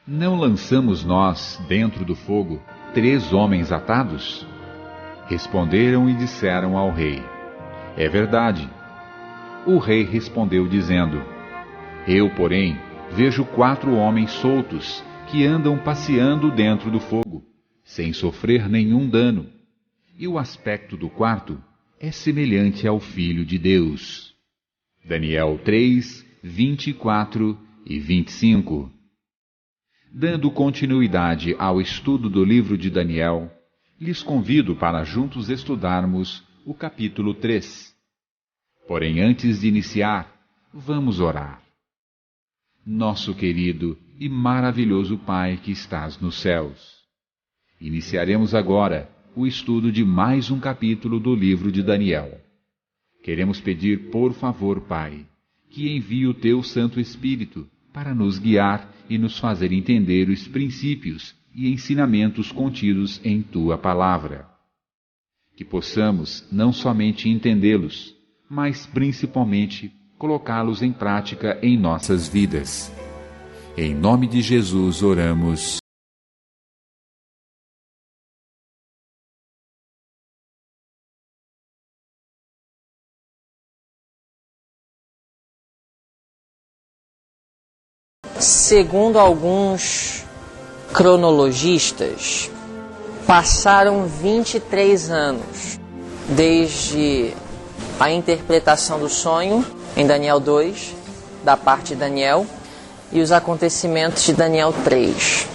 Não lançamos nós dentro do fogo 3 homens atados? Responderam e disseram ao rei: É verdade. O rei respondeu dizendo: Eu, porém, vejo 4 homens soltos que andam passeando dentro do fogo, sem sofrer nenhum dano. E o aspecto do quarto é semelhante ao Filho de Deus. Daniel 3, 24 e 25. Dando continuidade ao estudo do livro de Daniel, lhes convido para juntos estudarmos o capítulo 3. Porém, antes de iniciar, vamos orar. Nosso querido e maravilhoso Pai que estás nos céus, iniciaremos agora o estudo de mais um capítulo do livro de Daniel. Queremos pedir, por favor, Pai, que envie o Teu Santo Espírito para nos guiar e nos fazer entender os princípios e ensinamentos contidos em Tua Palavra. Que possamos não somente entendê-los, mas principalmente colocá-los em prática em nossas vidas. Em nome de Jesus oramos. Segundo alguns cronologistas, passaram 23 anos desde a interpretação do sonho em Daniel 2, da parte de Daniel, e os acontecimentos de Daniel 3.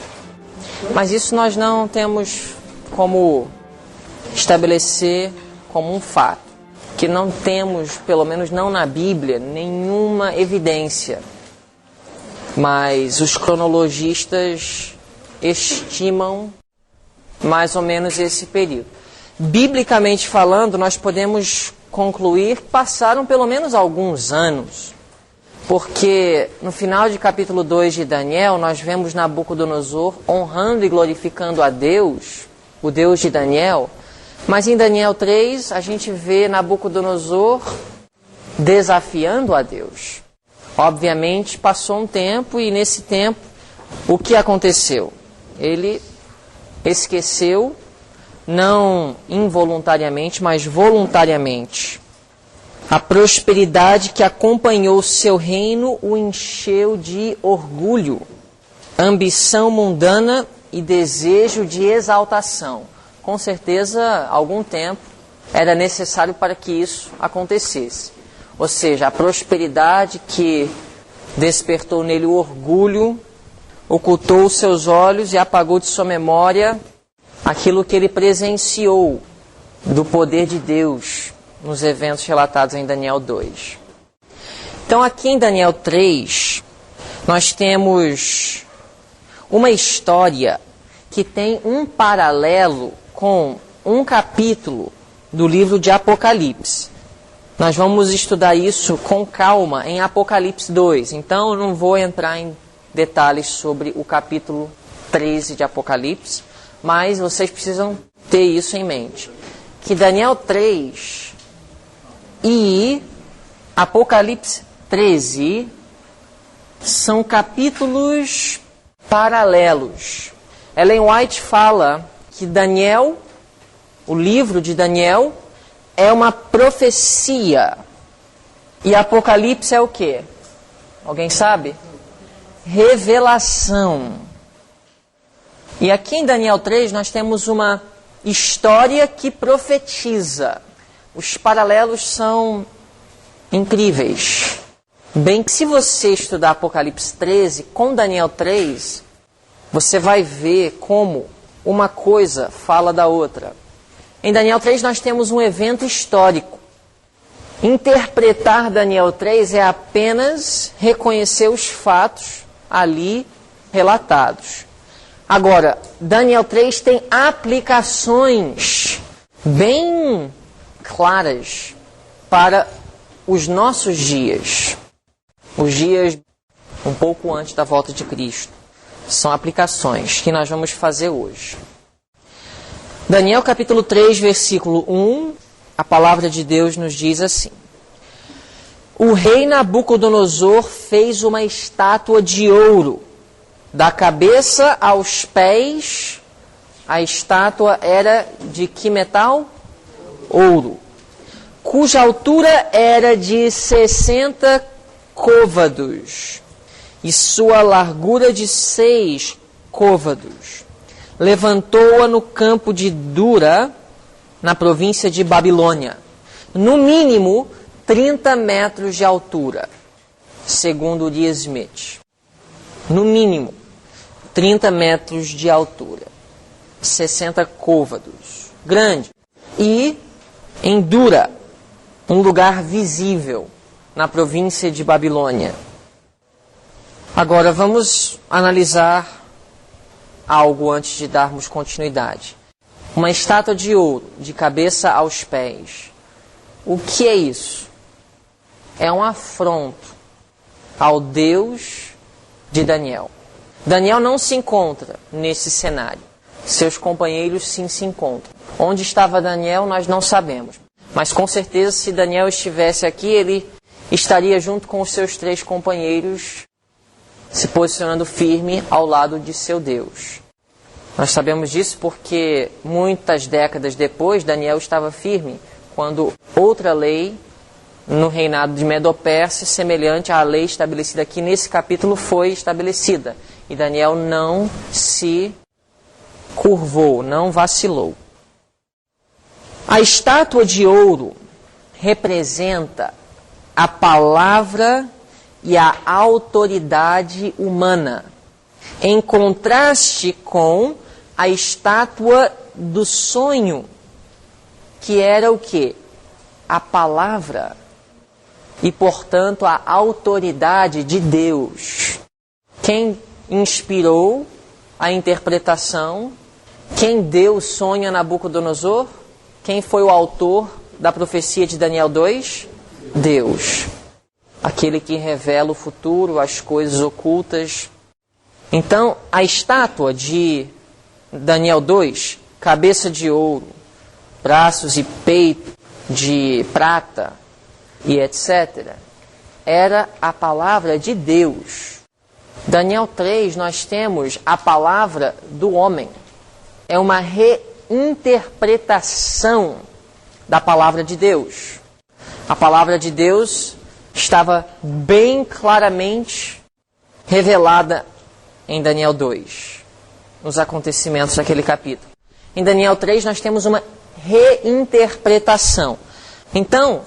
Mas isso nós não temos como estabelecer como um fato, que não temos, pelo menos não na Bíblia, nenhuma evidência. Mas os cronologistas estimam mais ou menos esse período. Biblicamente falando, nós podemos concluir que passaram pelo menos alguns anos, porque no final de capítulo 2 de Daniel, nós vemos Nabucodonosor honrando e glorificando a Deus, o Deus de Daniel, mas em Daniel 3 a gente vê Nabucodonosor desafiando a Deus. Obviamente passou um tempo e nesse tempo o que aconteceu? Ele esqueceu, não involuntariamente, mas voluntariamente. A prosperidade que acompanhou seu reino o encheu de orgulho, ambição mundana e desejo de exaltação. Com certeza, algum tempo era necessário para que isso acontecesse. Ou seja, a prosperidade que despertou nele o orgulho, ocultou os seus olhos e apagou de sua memória aquilo que ele presenciou do poder de Deus nos eventos relatados em Daniel 2. Então aqui em Daniel 3, nós temos uma história que tem um paralelo com um capítulo do livro de Apocalipse. Nós vamos estudar isso com calma em Apocalipse 2. Então eu não vou entrar em detalhes sobre o capítulo 13 de Apocalipse, mas vocês precisam ter isso em mente. Que Daniel 3 e Apocalipse 13 são capítulos paralelos. Ellen White fala que Daniel, o livro de Daniel, é uma profecia. E Apocalipse é o quê? Alguém sabe? Revelação. E aqui em Daniel 3 nós temos uma história que profetiza. Os paralelos são incríveis. Bem, se você estudar Apocalipse 13 com Daniel 3, você vai ver como uma coisa fala da outra. Em Daniel 3 nós temos um evento histórico. Interpretar Daniel 3 é apenas reconhecer os fatos ali relatados. Agora, Daniel 3 tem aplicações bem claras para os nossos dias. Os dias um pouco antes da volta de Cristo. São aplicações que nós vamos fazer hoje. Daniel capítulo 3, versículo 1, a palavra de Deus nos diz assim: O rei Nabucodonosor fez uma estátua de ouro Da cabeça aos pés, a estátua era de que metal? Ouro. Cuja altura era de 60 côvados e sua largura de 6 côvados. Levantou-a no campo de Dura, na província de Babilônia. No mínimo 30 metros de altura, segundo Uriah Smith. No mínimo 30 metros de altura, 60 côvados. Grande. E em Dura, um lugar visível na província de Babilônia. Agora vamos analisar algo antes de darmos continuidade. Uma estátua de ouro, de cabeça aos pés. O que é isso? É um afronto ao Deus de Daniel. Daniel não se encontra nesse cenário. Seus companheiros sim se encontram. Onde estava Daniel, nós não sabemos. Mas com certeza, se Daniel estivesse aqui, ele estaria junto com os seus 3 companheiros, se posicionando firme ao lado de seu Deus. Nós sabemos disso porque muitas décadas depois, Daniel estava firme quando outra lei no reinado de Medo-Pérsia, semelhante à lei estabelecida aqui nesse capítulo, foi estabelecida. E Daniel não se curvou, não vacilou. A estátua de ouro representa a palavra e a autoridade humana, em contraste com a estátua do sonho, que era o quê? A palavra e, portanto, a autoridade de Deus. Quem inspirou a interpretação? Quem deu o sonho a Nabucodonosor? Quem foi o autor da profecia de Daniel 2? Deus. Aquele que revela o futuro, as coisas ocultas. Então, a estátua de Daniel 2, cabeça de ouro, braços e peito de prata e etc., era a palavra de Deus. Daniel 3, nós temos a palavra do homem. É uma reinterpretação da palavra de Deus. A palavra de Deus estava bem claramente revelada em Daniel 2, nos acontecimentos daquele capítulo. Em Daniel 3 nós temos uma reinterpretação. Então,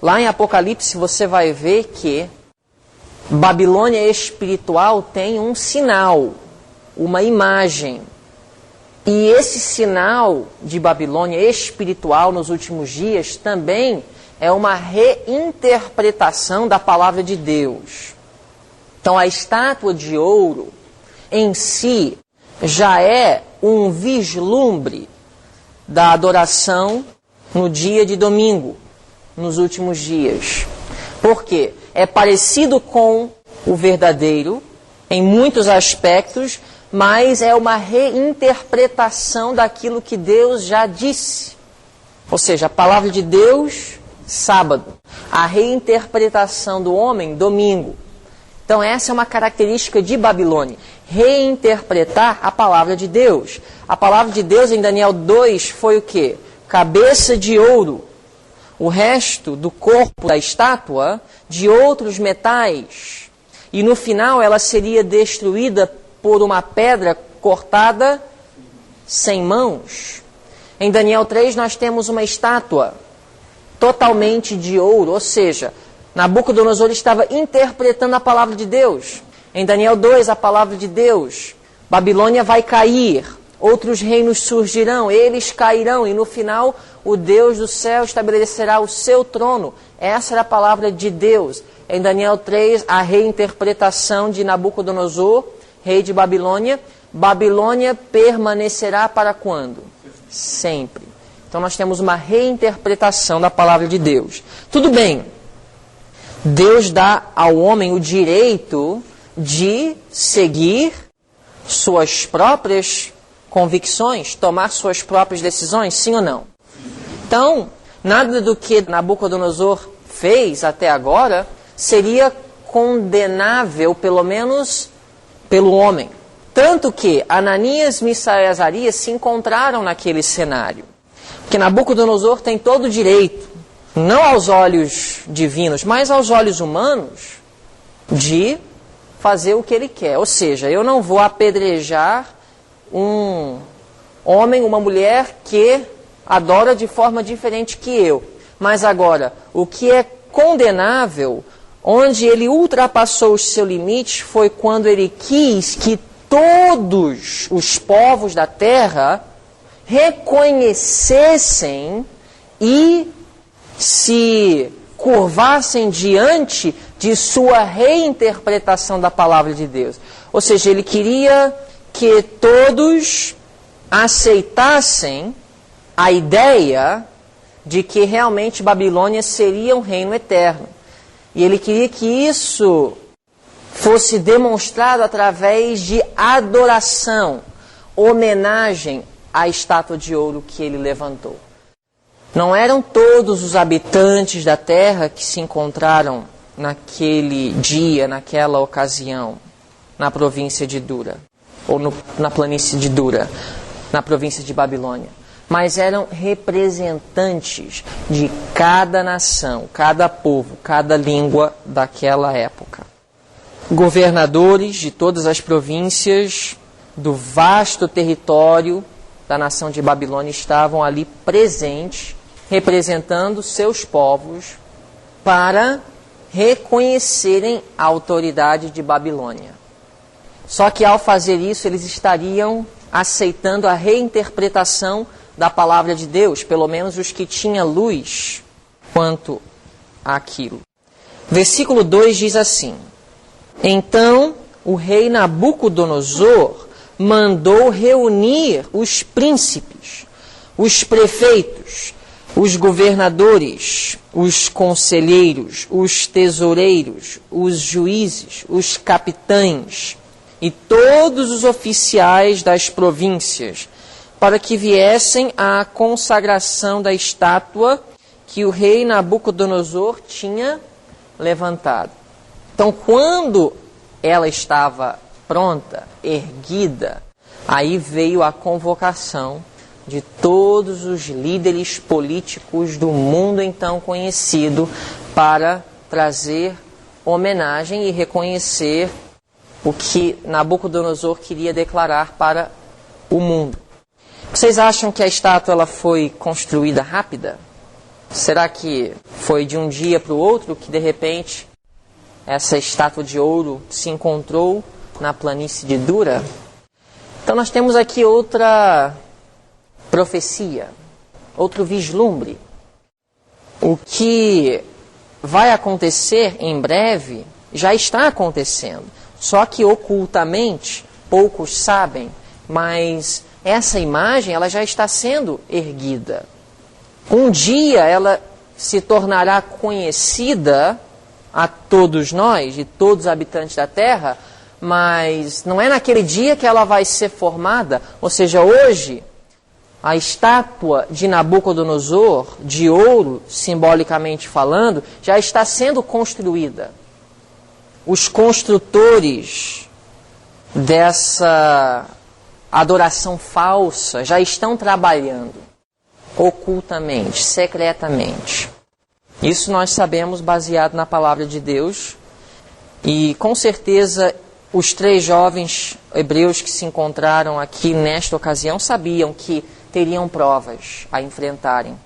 lá em Apocalipse você vai ver que Babilônia espiritual tem um sinal, uma imagem. E esse sinal de Babilônia espiritual nos últimos dias também é uma reinterpretação da palavra de Deus. Então a estátua de ouro em si já é um vislumbre da adoração no dia de domingo, nos últimos dias. Por quê? É parecido com o verdadeiro em muitos aspectos, mas é uma reinterpretação daquilo que Deus já disse. Ou seja, a palavra de Deus, sábado. A reinterpretação do homem, domingo. Então essa é uma característica de Babilônia. Reinterpretar a palavra de Deus. A palavra de Deus em Daniel 2 foi o quê? Cabeça de ouro. O resto do corpo da estátua de outros metais. E no final ela seria destruída por uma pedra cortada sem mãos. Em Daniel 3 nós temos uma estátua totalmente de ouro, ou seja, Nabucodonosor estava interpretando a palavra de Deus. Em Daniel 2, a palavra de Deus, Babilônia vai cair, outros reinos surgirão, eles cairão, e no final o Deus do céu estabelecerá o seu trono. Essa era a palavra de Deus. Em Daniel 3, a reinterpretação de Nabucodonosor, rei de Babilônia. Babilônia permanecerá para quando? Sempre. Então nós temos uma reinterpretação da palavra de Deus. Tudo bem. Deus dá ao homem o direito de seguir suas próprias convicções, tomar suas próprias decisões, sim ou não? Então, nada do que Nabucodonosor fez até agora seria condenável, pelo menos pelo homem. Tanto que Ananias, Misael e Azarias se encontraram naquele cenário. Porque Nabucodonosor tem todo o direito, não aos olhos divinos, mas aos olhos humanos, de fazer o que ele quer. Ou seja, eu não vou apedrejar um homem, uma mulher que adora de forma diferente que eu. Mas agora, o que é condenável, onde ele ultrapassou o seu limite, foi quando ele quis que todos os povos da terra reconhecessem e se curvassem diante de sua reinterpretação da palavra de Deus. Ou seja, ele queria que todos aceitassem a ideia de que realmente Babilônia seria um reino eterno. E ele queria que isso fosse demonstrado através de adoração, homenagem à estátua de ouro que ele levantou. Não eram todos os habitantes da terra que se encontraram naquele dia, naquela ocasião, na província de Dura, ou na planície de Dura, na província de Babilônia. Mas eram representantes de cada nação, cada povo, cada língua daquela época. Governadores de todas as províncias do vasto território da nação de Babilônia estavam ali presentes, representando seus povos, para reconhecerem a autoridade de Babilônia. Só que ao fazer isso, eles estariam aceitando a reinterpretação da palavra de Deus, pelo menos os que tinham luz quanto àquilo. Versículo 2 diz assim: Então o rei Nabucodonosor mandou reunir os príncipes, os prefeitos, os governadores, os conselheiros, os tesoureiros, os juízes, os capitães e todos os oficiais das províncias, para que viessem à consagração da estátua que o rei Nabucodonosor tinha levantado. Então, quando ela estava pronta, erguida, aí veio a convocação de todos os líderes políticos do mundo então conhecido para trazer homenagem e reconhecer o que Nabucodonosor queria declarar para o mundo. Vocês acham que a estátua ela foi construída rápida? Será que foi de um dia para o outro que de repente essa estátua de ouro se encontrou na planície de Dura? Então nós temos aqui outra profecia, outro vislumbre. O que vai acontecer em breve já está acontecendo, só que ocultamente poucos sabem, mas essa imagem ela já está sendo erguida. Um dia ela se tornará conhecida a todos nós, e todos os habitantes da terra, mas não é naquele dia que ela vai ser formada. Ou seja, hoje, a estátua de Nabucodonosor, de ouro, simbolicamente falando, já está sendo construída. Os construtores dessa adoração falsa já estão trabalhando ocultamente, secretamente. Isso nós sabemos baseado na palavra de Deus. E com certeza os 3 jovens hebreus que se encontraram aqui nesta ocasião sabiam que teriam provas a enfrentarem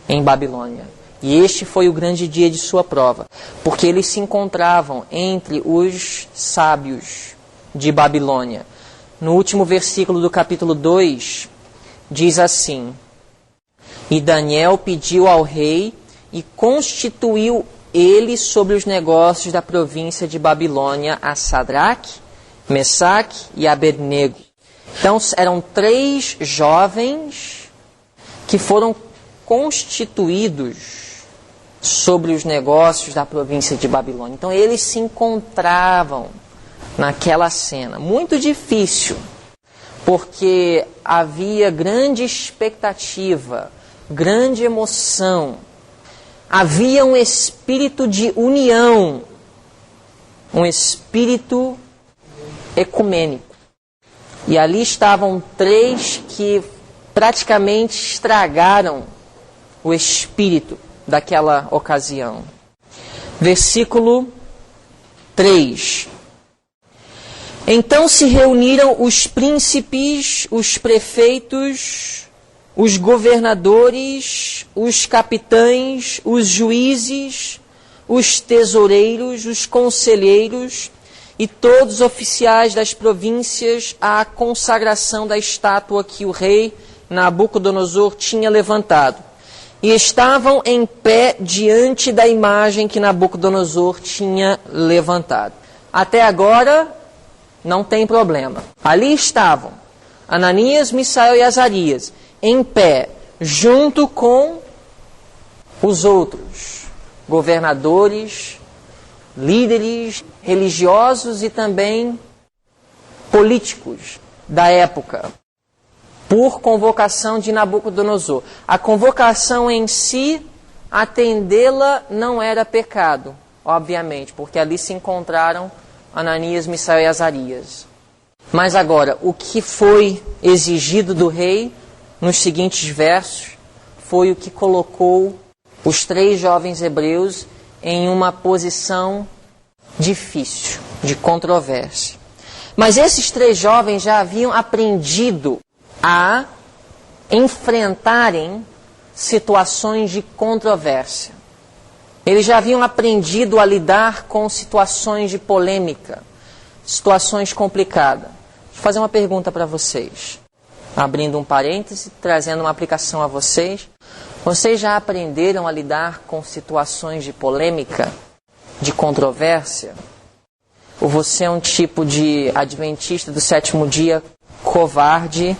em Babilônia. E este foi o grande dia de sua prova, porque eles se encontravam entre os sábios de Babilônia. No último versículo do capítulo 2, diz assim: E Daniel pediu ao rei e constituiu ele sobre os negócios da província de Babilônia a Sadraque, Mesaque e Abednego. Então eram 3 jovens que foram constituídos sobre os negócios da província de Babilônia. Então eles se encontravam naquela cena. Muito difícil, porque havia grande expectativa, grande emoção. Havia um espírito de união, um espírito ecumênico. E ali estavam 3 que praticamente estragaram o espírito daquela ocasião. Versículo 3. Então se reuniram os príncipes, os prefeitos, os governadores, os capitães, os juízes, os tesoureiros, os conselheiros e todos os oficiais das províncias à consagração da estátua que o rei Nabucodonosor tinha levantado. E estavam em pé diante da imagem que Nabucodonosor tinha levantado. Até agora, não tem problema. Ali estavam Ananias, Misael e Azarias, em pé, junto com os outros governadores, líderes religiosos e também políticos da época, por convocação de Nabucodonosor. A convocação em si, atendê-la não era pecado, obviamente, porque ali se encontraram Ananias, Misael e Azarias. Mas agora, o que foi exigido do rei nos seguintes versos foi o que colocou os 3 jovens hebreus em uma posição difícil, de controvérsia. Mas esses 3 jovens já haviam aprendido a enfrentarem situações de controvérsia. Eles já haviam aprendido a lidar com situações de polêmica, situações complicadas. Deixa eu fazer uma pergunta para vocês. Abrindo um parêntese, trazendo uma aplicação a vocês. Vocês já aprenderam a lidar com situações de polêmica, de controvérsia? Ou você é um tipo de adventista do 7º dia covarde,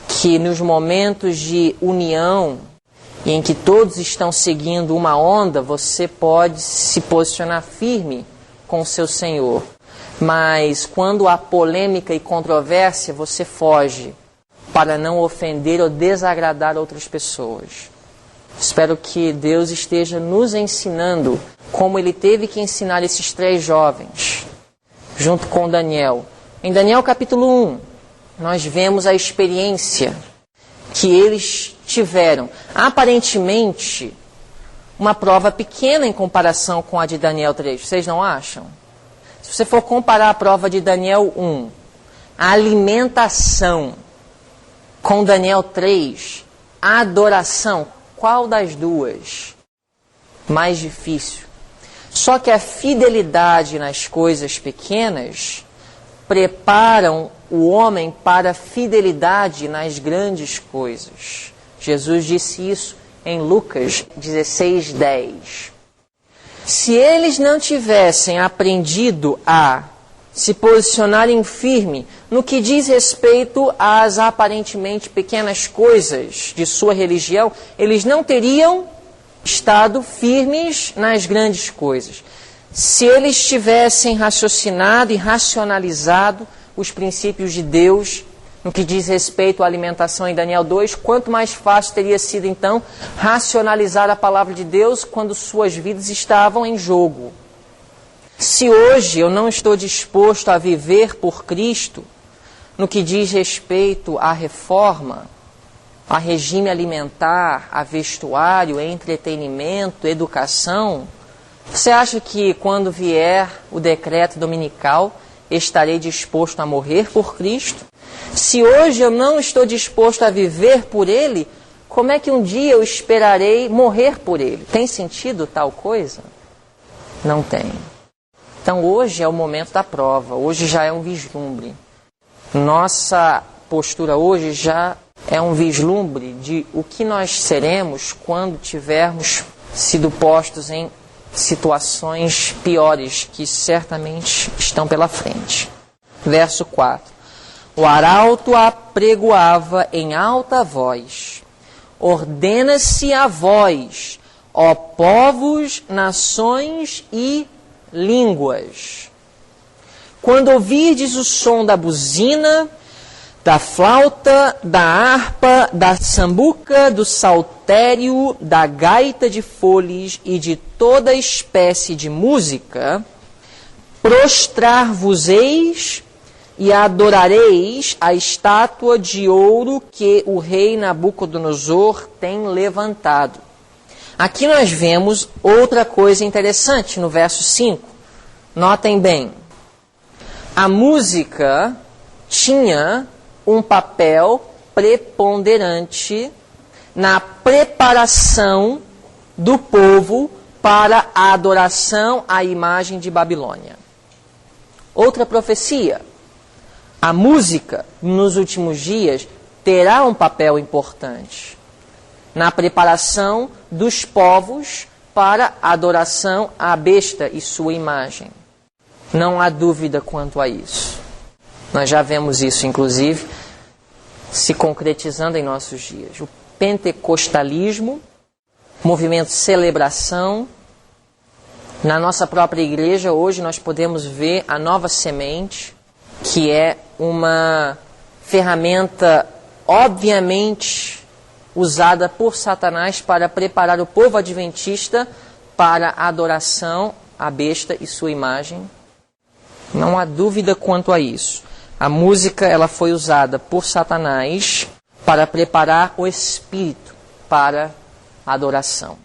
que nos momentos de união, e em que todos estão seguindo uma onda, você pode se posicionar firme com o seu Senhor. Mas quando há polêmica e controvérsia, você foge para não ofender ou desagradar outras pessoas. Espero que Deus esteja nos ensinando como Ele teve que ensinar esses 3 jovens, junto com Daniel. Em Daniel capítulo 1, nós vemos a experiência que eles tiveram. Aparentemente, uma prova pequena em comparação com a de Daniel 3. Vocês não acham? Se você for comparar a prova de Daniel 1, a alimentação, com Daniel 3, a adoração, qual das duas mais difícil? Só que a fidelidade nas coisas pequenas preparam o homem para a fidelidade nas grandes coisas. Jesus disse isso em Lucas 16:10. Se eles não tivessem aprendido a se posicionarem firme no que diz respeito às aparentemente pequenas coisas de sua religião, eles não teriam estado firmes nas grandes coisas. Se eles tivessem raciocinado e racionalizado os princípios de Deus no que diz respeito à alimentação em Daniel 2, quanto mais fácil teria sido então racionalizar a palavra de Deus quando suas vidas estavam em jogo. Se hoje eu não estou disposto a viver por Cristo no que diz respeito à reforma, a regime alimentar, a vestuário, entretenimento, educação, você acha que quando vier o decreto dominical estarei disposto a morrer por Cristo? Se hoje eu não estou disposto a viver por Ele, como é que um dia eu esperarei morrer por Ele? Tem sentido tal coisa? Não tem. Então hoje é o momento da prova, hoje já é um vislumbre. Nossa postura hoje já é um vislumbre de o que nós seremos quando tivermos sido postos em situações piores que certamente estão pela frente. Verso 4. O arauto apregoava em alta voz: ordena-se a vós, ó povos, nações e línguas. Quando ouvirdes o som da buzina, da flauta, da harpa, da sambuca, do saltério, da gaita de foles e de toda espécie de música, prostrar-vos-eis e adorareis a estátua de ouro que o rei Nabucodonosor tem levantado. Aqui nós vemos outra coisa interessante no verso 5. Notem bem. A música tinha um papel preponderante na preparação do povo para a adoração à imagem de Babilônia. Outra profecia. A música, nos últimos dias, terá um papel importante na preparação dos povos para a adoração à besta e sua imagem. Não há dúvida quanto a isso. Nós já vemos isso, inclusive, se concretizando em nossos dias. O pentecostalismo, movimento de celebração. Na nossa própria igreja, hoje, nós podemos ver a Nova Semente, que é uma ferramenta, obviamente, usada por Satanás para preparar o povo adventista para a adoração à besta e sua imagem. Não há dúvida quanto a isso. A música, ela foi usada por Satanás para preparar o espírito para a adoração.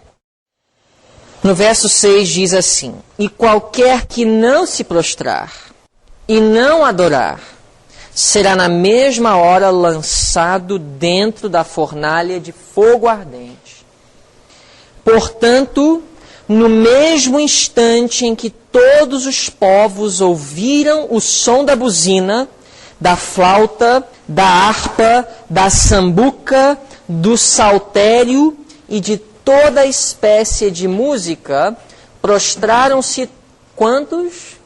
No verso 6 diz assim: e qualquer que não se prostrar e não adorar, será na mesma hora lançado dentro da fornalha de fogo ardente. Portanto, no mesmo instante em que todos os povos ouviram o som da buzina, da flauta, da harpa, da sambuca, do saltério e de toda espécie de música, prostraram-se quantos?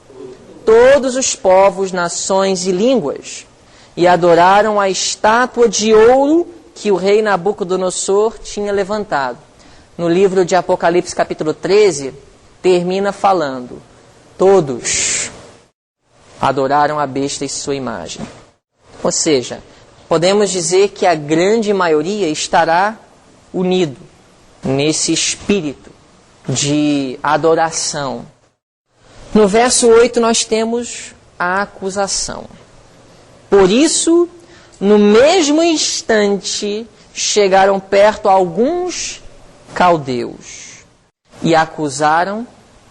Todos os povos, nações e línguas, e adoraram a estátua de ouro que o rei Nabucodonosor tinha levantado. No livro de Apocalipse, capítulo 13, termina falando: todos adoraram a besta e sua imagem. Ou seja, podemos dizer que a grande maioria estará unido nesse espírito de adoração. No verso 8 nós temos a acusação. Por isso, no mesmo instante, chegaram perto alguns caldeus e acusaram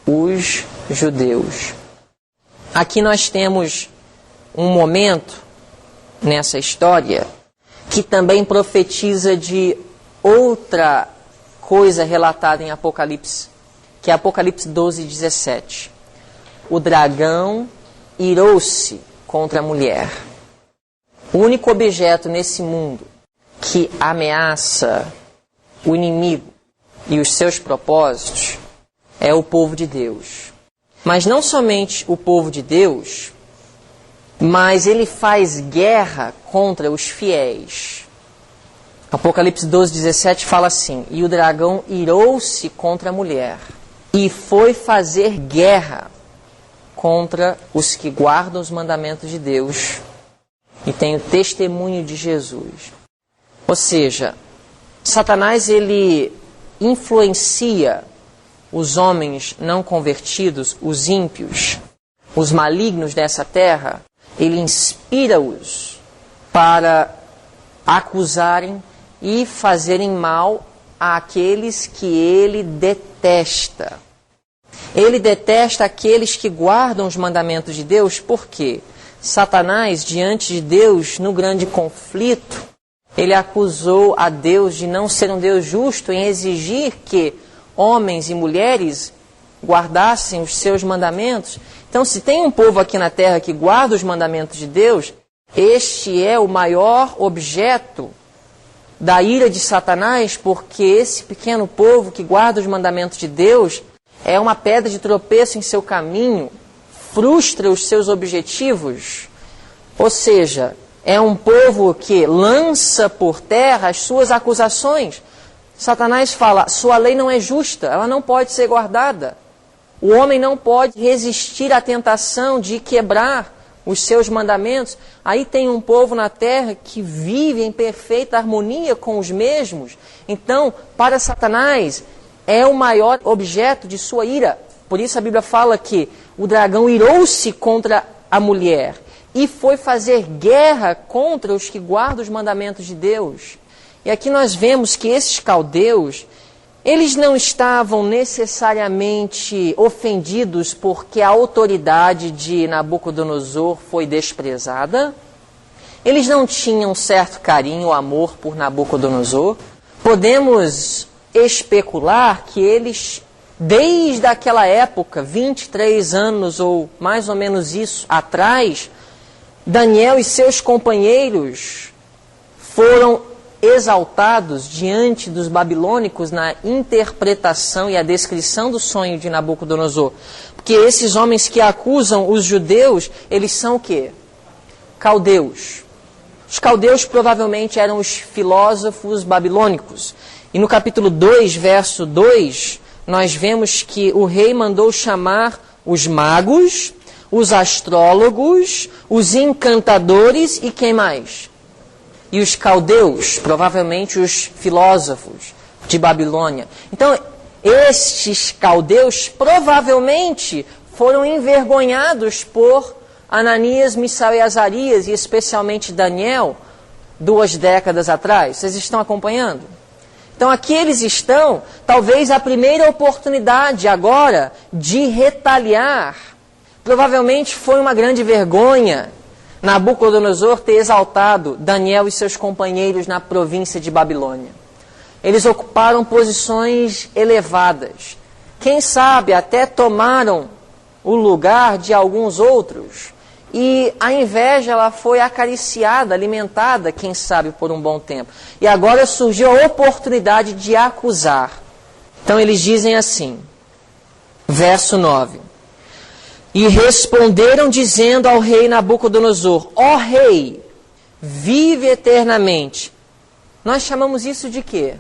os judeus. Aqui nós temos um momento nessa história que também profetiza de outra coisa relatada em Apocalipse, que é Apocalipse 12, 17. O dragão irou-se contra a mulher. O único objeto nesse mundo que ameaça o inimigo e os seus propósitos é o povo de Deus. Mas não somente o povo de Deus, mas ele faz guerra contra os fiéis. Apocalipse 12, 17 fala assim: e o dragão irou-se contra a mulher e foi fazer guerra contra os que guardam os mandamentos de Deus e têm o testemunho de Jesus. Ou seja, Satanás, ele influencia os homens não convertidos, os ímpios, os malignos dessa terra. Ele inspira-os para acusarem e fazerem mal àqueles que ele detesta. Ele detesta aqueles que guardam os mandamentos de Deus, porque Satanás, diante de Deus, no grande conflito, ele acusou a Deus de não ser um Deus justo em exigir que homens e mulheres guardassem os seus mandamentos. Então, se tem um povo aqui na terra que guarda os mandamentos de Deus, este é o maior objeto da ira de Satanás, porque esse pequeno povo que guarda os mandamentos de Deus é uma pedra de tropeço em seu caminho, frustra os seus objetivos. Ou seja, é um povo que lança por terra as suas acusações. Satanás fala: sua lei não é justa, ela não pode ser guardada. O homem não pode resistir à tentação de quebrar os seus mandamentos. Aí tem um povo na terra que vive em perfeita harmonia com os mesmos. Então, para Satanás, é o maior objeto de sua ira. Por isso a Bíblia fala que o dragão irou-se contra a mulher e foi fazer guerra contra os que guardam os mandamentos de Deus. E aqui nós vemos que esses caldeus, eles não estavam necessariamente ofendidos porque a autoridade de Nabucodonosor foi desprezada. Eles não tinham certo carinho ou amor por Nabucodonosor. Podemos especular que eles, desde aquela época, 23 anos ou mais ou menos isso atrás, Daniel e seus companheiros foram exaltados diante dos babilônicos na interpretação e a descrição do sonho de Nabucodonosor. Porque esses homens que acusam os judeus, eles são o quê? Caldeus. Os caldeus provavelmente eram os filósofos babilônicos. E no capítulo 2, verso 2, nós vemos que o rei mandou chamar os magos, os astrólogos, os encantadores e quem mais? E os caldeus, provavelmente os filósofos de Babilônia. Então, estes caldeus provavelmente foram envergonhados por Ananias, Misael e Azarias, e especialmente Daniel, 2 décadas atrás. Vocês estão acompanhando? Então aqui eles estão, talvez a primeira oportunidade agora de retaliar. Provavelmente foi uma grande vergonha Nabucodonosor ter exaltado Daniel e seus companheiros na província de Babilônia. Eles ocuparam posições elevadas. Quem sabe até tomaram o lugar de alguns outros. E a inveja ela foi acariciada, alimentada, quem sabe, por um bom tempo. E agora surgiu a oportunidade de acusar. Então eles dizem assim, verso 9. E responderam dizendo ao rei Nabucodonosor, ó rei, vive eternamente. Nós chamamos isso de quê?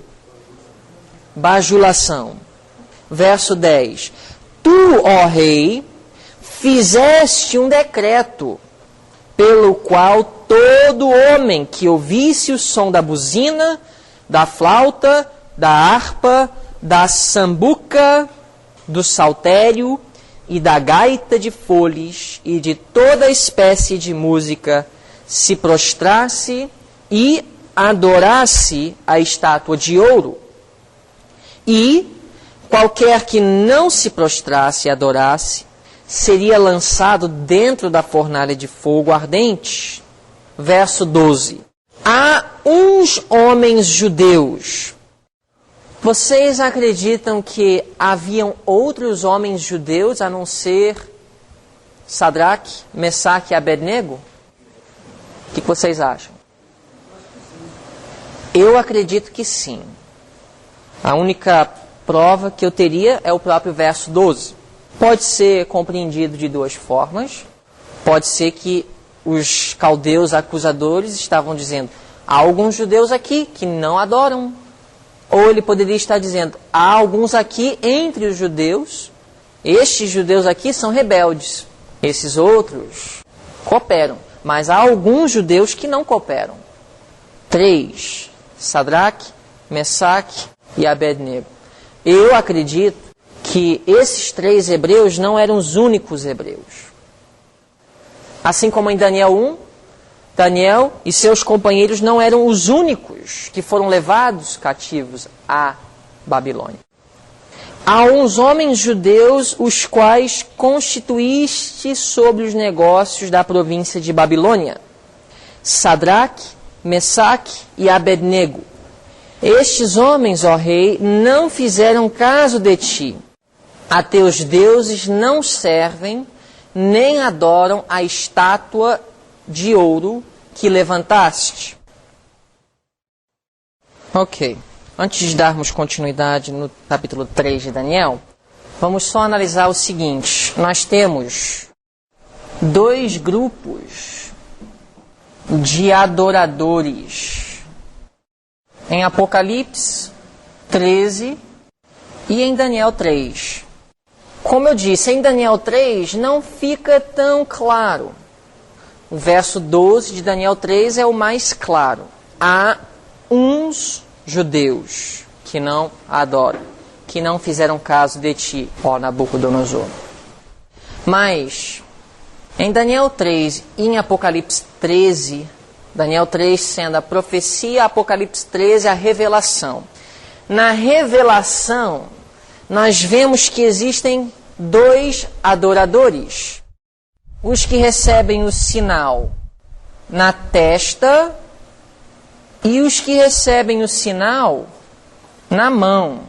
Bajulação. Verso 10. Tu, ó rei, fizeste um decreto, pelo qual todo homem que ouvisse o som da buzina, da flauta, da harpa, da sambuca, do saltério e da gaita de foles e de toda espécie de música, se prostrasse e adorasse a estátua de ouro. E qualquer que não se prostrasse e adorasse, seria lançado dentro da fornalha de fogo ardente. Verso 12. Há uns homens judeus. Vocês acreditam que haviam outros homens judeus a não ser Sadraque, Mesaque e Abednego? O que vocês acham? Eu acredito que sim. A única prova que eu teria é o próprio verso 12. Pode ser compreendido de duas formas. Pode ser que os caldeus acusadores estavam dizendo, há alguns judeus aqui que não adoram. Ou ele poderia estar dizendo, há alguns aqui entre os judeus, estes judeus aqui são rebeldes. Esses outros cooperam, mas há alguns judeus que não cooperam. 3. Sadraque, Mesaque e Abednego. Eu acredito que esses 3 hebreus não eram os únicos hebreus. Assim como em Daniel 1, Daniel e seus companheiros não eram os únicos que foram levados cativos à Babilônia. Há uns homens judeus, os quais constituíste sobre os negócios da província de Babilônia. Sadraque, Mesaque e Abednego. Estes homens, ó rei, não fizeram caso de ti. A teus deuses não servem, nem adoram a estátua de ouro que levantaste. Ok. Antes de darmos continuidade no capítulo 3 de Daniel, vamos só analisar o seguinte. Nós temos 2 grupos de adoradores. Em Apocalipse 13 e em Daniel 3. Como eu disse, em Daniel 3 não fica tão claro. O verso 12 de Daniel 3 é o mais claro. Há uns judeus que não adoram, que não fizeram caso de ti, ó Nabucodonosor. Mas Em Daniel 3 e em Apocalipse 13, Daniel 3 sendo a profecia, Apocalipse 13 a revelação. Na revelação, nós vemos que existem dois adoradores. Os que recebem o sinal na testa e os que recebem o sinal na mão.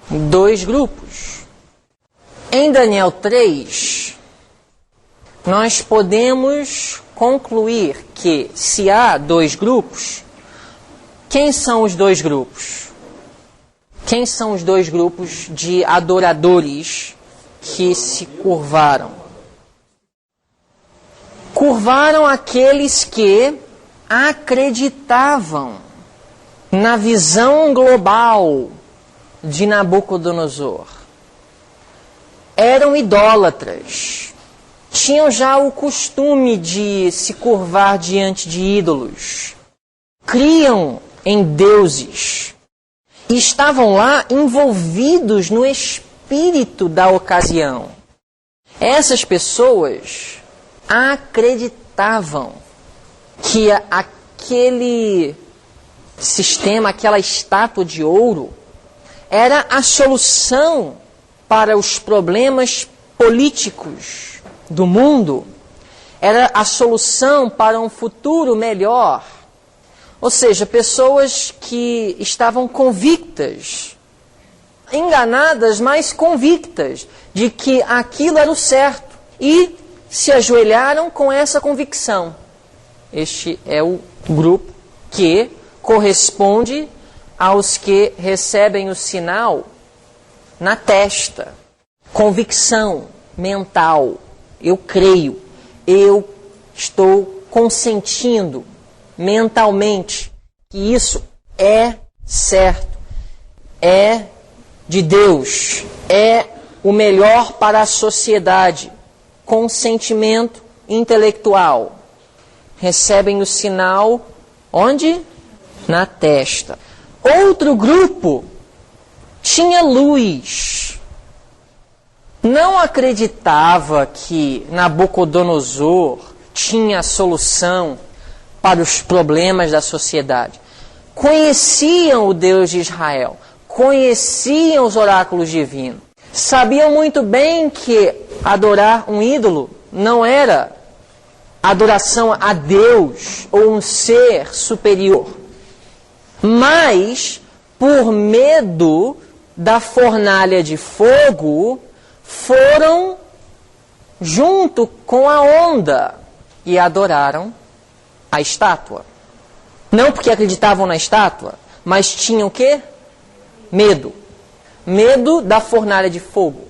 Dois grupos. Em Daniel 3, nós podemos concluir que se há dois grupos, quem são os dois grupos? Quem são os dois grupos de adoradores que se curvaram? Curvaram aqueles que acreditavam na visão global de Nabucodonosor. Eram idólatras. Tinham já o costume de se curvar diante de ídolos. Criam em deuses. E estavam lá envolvidos no espírito da ocasião. Essas pessoas acreditavam que aquele sistema, aquela estátua de ouro, era a solução para os problemas políticos do mundo, era a solução para um futuro melhor. Ou seja, pessoas que estavam convictas, enganadas, mas convictas de que aquilo era o certo e se ajoelharam com essa convicção. Este é o grupo que corresponde aos que recebem o sinal na testa. Convicção mental. Eu creio, eu estou consentindo mentalmente que isso é certo, é de Deus, é o melhor para a sociedade. Consentimento intelectual. Recebem o sinal onde? Na testa. Outro grupo tinha luz. Não acreditava que Nabucodonosor tinha a solução para os problemas da sociedade. Conheciam o Deus de Israel, conheciam os oráculos divinos, sabiam muito bem que adorar um ídolo não era adoração a Deus ou um ser superior, mas por medo da fornalha de fogo foram junto com a onda e adoraram a estátua. Não porque acreditavam na estátua, mas tinham o quê? Medo. Medo da fornalha de fogo.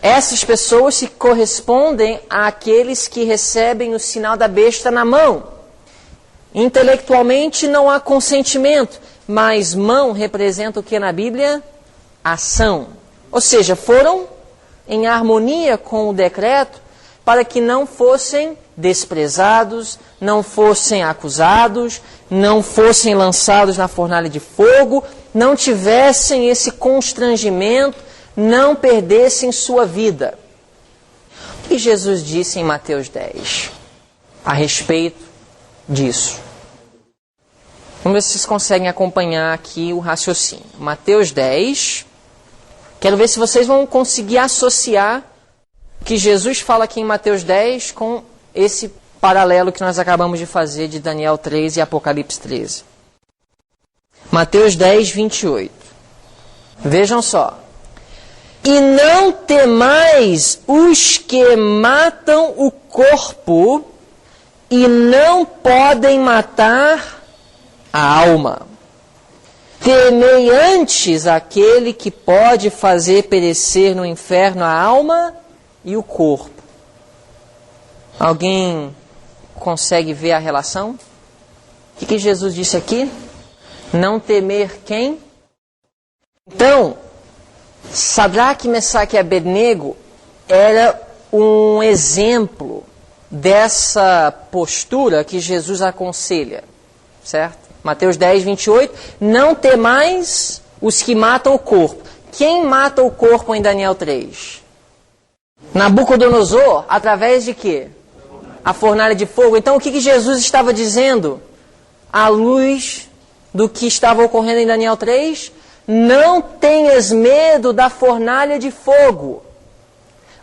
Essas pessoas se correspondem àqueles que recebem o sinal da besta na mão. Intelectualmente não há consentimento, mas mão representa o que na Bíblia? Ação. Ou seja, foram em harmonia com o decreto para que não fossem desprezados, não fossem acusados, não fossem lançados na fornalha de fogo, não tivessem esse constrangimento, não perdessem sua vida. O que Jesus disse em Mateus 10 a respeito disso? Vamos ver se vocês conseguem acompanhar aqui o raciocínio. Mateus 10, quero ver se vocês vão conseguir associar o que Jesus fala aqui em Mateus 10 com esse paralelo que nós acabamos de fazer de Daniel 3 e Apocalipse 13. Mateus 10, 28. Vejam só. E não temais os que matam o corpo e não podem matar a alma. Temei antes aquele que pode fazer perecer no inferno a alma e o corpo. Alguém consegue ver a relação? O que Jesus disse aqui? Não temer quem? Então, Sadraque, Mesaque e Abednego era um exemplo dessa postura que Jesus aconselha, certo? Mateus 10, 28, não temais os que matam o corpo. Quem mata o corpo em Daniel 3? Nabucodonosor, através de quê? A fornalha de fogo. Então o que Jesus estava dizendo? À luz do que estava ocorrendo em Daniel 3, não tenhas medo da fornalha de fogo,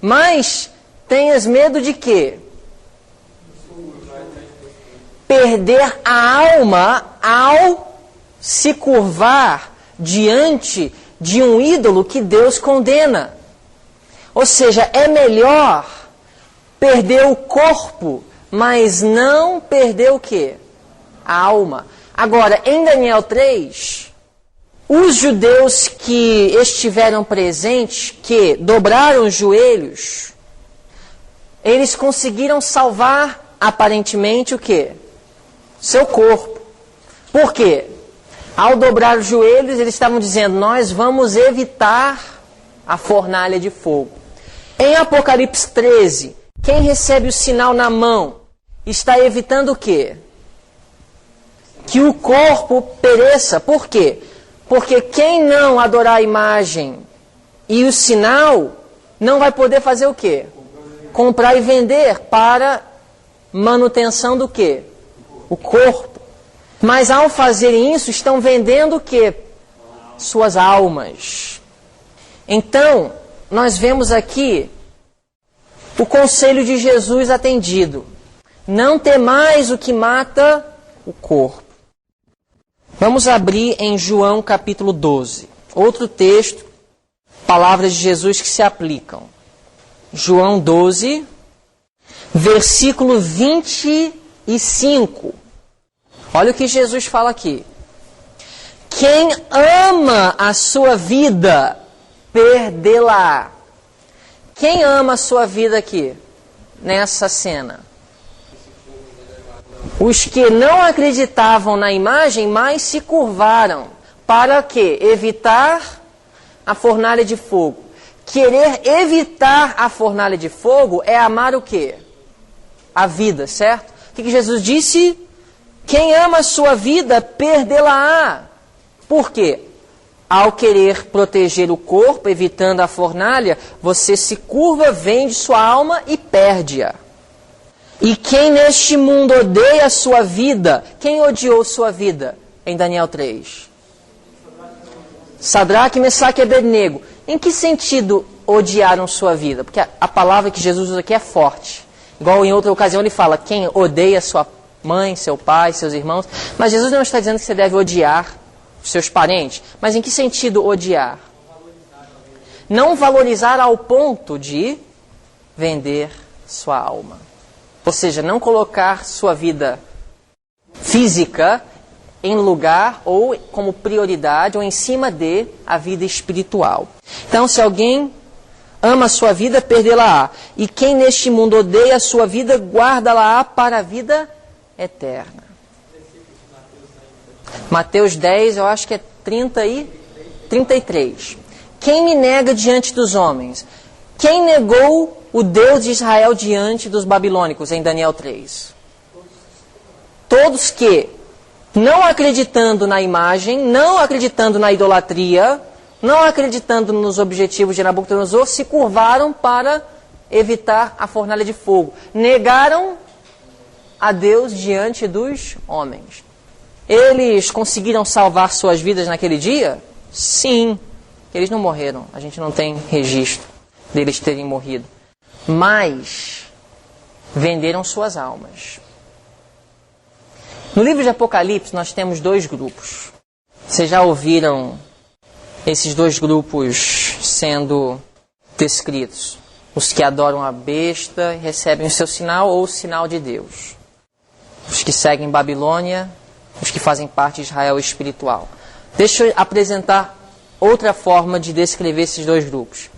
mas tenhas medo de quê? Perder a alma ao se curvar diante de um ídolo que Deus condena. Ou seja, é melhor perder o corpo, mas não perder o quê? A alma. Agora, em Daniel 3, os judeus que estiveram presentes, que dobraram os joelhos, eles conseguiram salvar, aparentemente, o quê? Seu corpo. Por quê? Ao dobrar os joelhos, eles estavam dizendo, nós vamos evitar a fornalha de fogo. Em Apocalipse 13, quem recebe o sinal na mão está evitando o quê? Que o corpo pereça. Por quê? Porque quem não adorar a imagem e o sinal, não vai poder fazer o quê? Comprar e vender para manutenção do quê? O corpo. Mas ao fazerem isso, estão vendendo o quê? Suas almas. Então, nós vemos aqui o conselho de Jesus atendido. Não temais o que mata o corpo. Vamos abrir em João capítulo 12. Outro texto, palavras de Jesus que se aplicam. João 12, versículo 25. Olha o que Jesus fala aqui. Quem ama a sua vida, perdê-la. Quem ama a sua vida aqui, nessa cena? Os que não acreditavam na imagem, mas se curvaram. Para quê? Evitar a fornalha de fogo. Querer evitar a fornalha de fogo é amar o quê? A vida, certo? O que Jesus disse? Quem ama a sua vida, perdê-la-á. Por quê? Ao querer proteger o corpo, evitando a fornalha, você se curva, vende sua alma e perde-a. E quem neste mundo odeia a sua vida, quem odiou sua vida em Daniel 3? Sadraque, Mesaque e Abednego. Em que sentido odiaram sua vida? Porque a palavra que Jesus usa aqui é forte. Igual em outra ocasião ele fala, quem odeia sua mãe, seu pai, seus irmãos. Mas Jesus não está dizendo que você deve odiar seus parentes. Mas em que sentido odiar? Não valorizar ao ponto de vender sua alma. Ou seja, não colocar sua vida física em lugar ou como prioridade ou em cima de a vida espiritual. Então, se alguém ama a sua vida, perdê-la-á. E quem neste mundo odeia a sua vida, guarda-la-á para a vida eterna. Mateus 10, eu acho que é 30 e 33. Quem me nega diante dos homens? Quem negou o Deus de Israel diante dos babilônicos em Daniel 3? Todos que, não acreditando na imagem, não acreditando na idolatria, não acreditando nos objetivos de Nabucodonosor, se curvaram para evitar a fornalha de fogo. Negaram a Deus diante dos homens. Eles conseguiram salvar suas vidas naquele dia? Sim. Eles não morreram. A gente não tem registro deles terem morrido. Mas venderam suas almas. No livro de Apocalipse nós temos dois grupos. Vocês já ouviram esses dois grupos sendo descritos? Os que adoram a besta e recebem o seu sinal ou o sinal de Deus. Os que seguem Babilônia, os que fazem parte de Israel espiritual. Deixa eu apresentar outra forma de descrever esses dois grupos.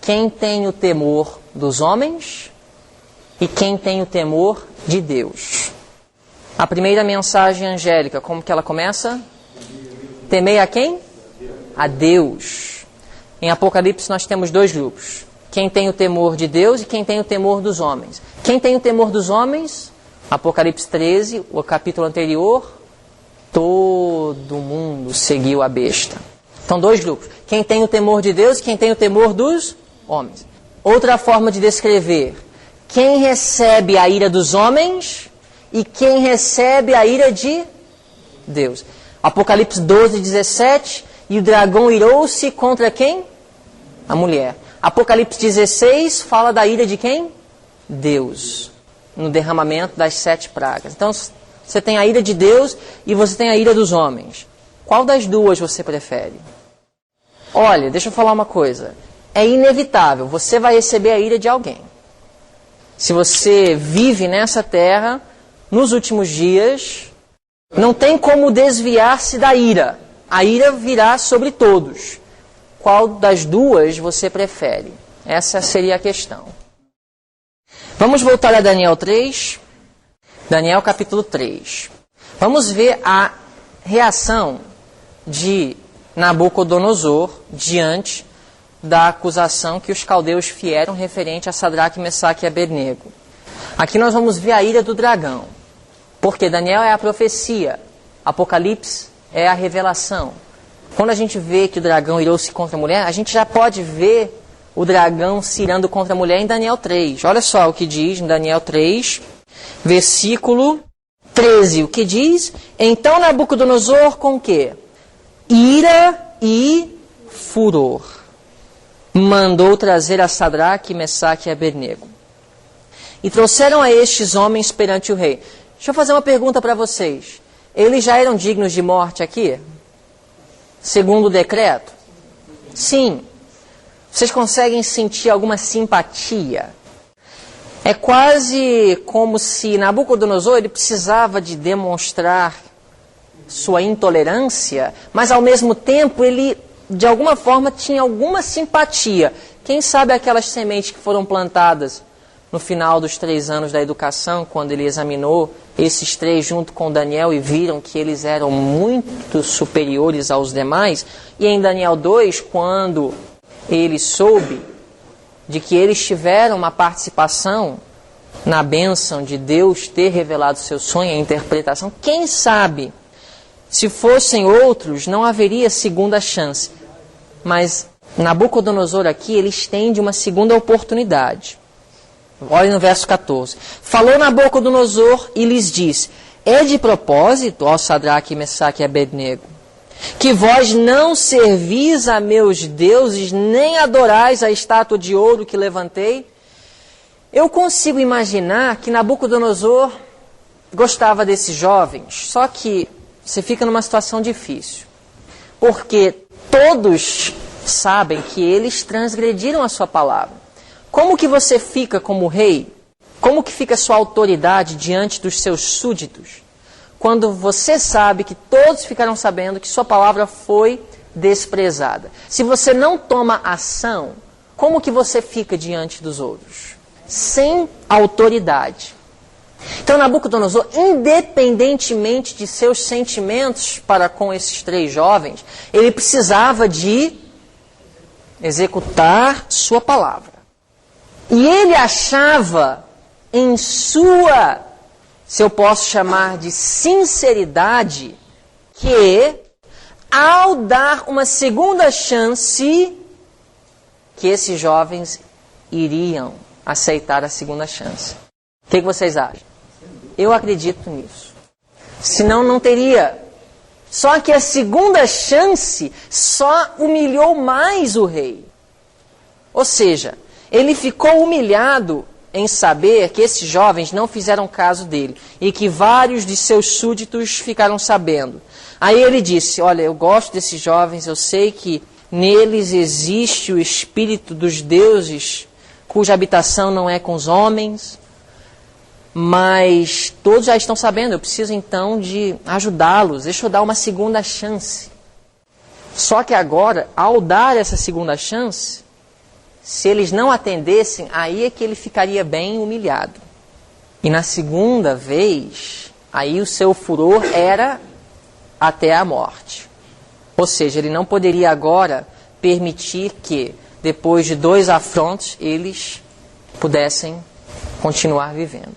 Quem tem o temor dos homens e quem tem o temor de Deus. A primeira mensagem angélica, como que ela começa? Temei a quem? A Deus. Em Apocalipse nós temos dois grupos. Quem tem o temor de Deus e quem tem o temor dos homens. Quem tem o temor dos homens? Apocalipse 13, o capítulo anterior, todo mundo seguiu a besta. Então, dois grupos. Quem tem o temor de Deus e quem tem o temor dos homens. Outra forma de descrever: quem recebe a ira dos homens e quem recebe a ira de Deus. Apocalipse 12, 17, e o dragão irou-se contra quem? A mulher. Apocalipse 16 fala da ira de quem? Deus, no derramamento das 7 pragas. Então, você tem a ira de Deus e você tem a ira dos homens. Qual das duas você prefere? Olha, deixa eu falar uma coisa. É inevitável, você vai receber a ira de alguém. Se você vive nessa terra, nos últimos dias, não tem como desviar-se da ira. A ira virá sobre todos. Qual das duas você prefere? Essa seria a questão. Vamos voltar a Daniel 3. Daniel capítulo 3. Vamos ver a reação de Nabucodonosor diante da acusação que os caldeus fizeram referente a Sadraque, Mesaque e Abednego. Aqui nós vamos ver a ira do dragão. Porque Daniel é a profecia, Apocalipse é a revelação. Quando a gente vê que o dragão irou-se contra a mulher, a gente já pode ver o dragão se irando contra a mulher em Daniel 3. Olha só o que diz em Daniel 3, versículo 13. O que diz? Então Nabucodonosor com o quê? Ira e furor mandou trazer a Sadraque, Mesaque e Abednego. E trouxeram a estes homens perante o rei. Deixa eu fazer uma pergunta para vocês. Eles já eram dignos de morte aqui? Segundo o decreto? Sim. Vocês conseguem sentir alguma simpatia? É quase como se Nabucodonosor ele precisava de demonstrar sua intolerância, mas ao mesmo tempo ele, de alguma forma, tinha alguma simpatia. Quem sabe aquelas sementes que foram plantadas no final dos 3 anos da educação, quando ele examinou esses 3 junto com Daniel e viram que eles eram muito superiores aos demais, e em Daniel 2, quando ele soube de que eles tiveram uma participação na bênção de Deus ter revelado seu sonho, a interpretação, quem sabe, se fossem outros, não haveria segunda chance. Mas Nabucodonosor aqui, ele estende uma segunda oportunidade. Olha no verso 14. Falou Nabucodonosor e lhes disse: é de propósito, ó Sadraque, Mesaque e Abednego, que vós não servis a meus deuses, nem adorais a estátua de ouro que levantei? Eu consigo imaginar que Nabucodonosor gostava desses jovens, só que você fica numa situação difícil, porque todos sabem que eles transgrediram a sua palavra. Como que você fica como rei? Como que fica a sua autoridade diante dos seus súditos? Quando você sabe que todos ficaram sabendo que sua palavra foi desprezada. Se você não toma ação, como que você fica diante dos outros? Sem autoridade. Então Nabucodonosor, independentemente de seus sentimentos para com esses 3 jovens, ele precisava de executar sua palavra. E ele achava em sua, se eu posso chamar de sinceridade, que ao dar uma segunda chance, que esses jovens iriam aceitar a segunda chance. O que vocês acham? Eu acredito nisso. Senão não teria. Só que a segunda chance só humilhou mais o rei. Ou seja, ele ficou humilhado em saber que esses jovens não fizeram caso dele e que vários de seus súditos ficaram sabendo. Aí ele disse: olha, eu gosto desses jovens, eu sei que neles existe o espírito dos deuses, cuja habitação não é com os homens, mas todos já estão sabendo, eu preciso então de ajudá-los, deixa eu dar uma segunda chance. Só que agora, ao dar essa segunda chance, se eles não atendessem, aí é que ele ficaria bem humilhado. E na segunda vez, aí o seu furor era até a morte. Ou seja, ele não poderia agora permitir que, depois de 2 afrontos, eles pudessem continuar vivendo.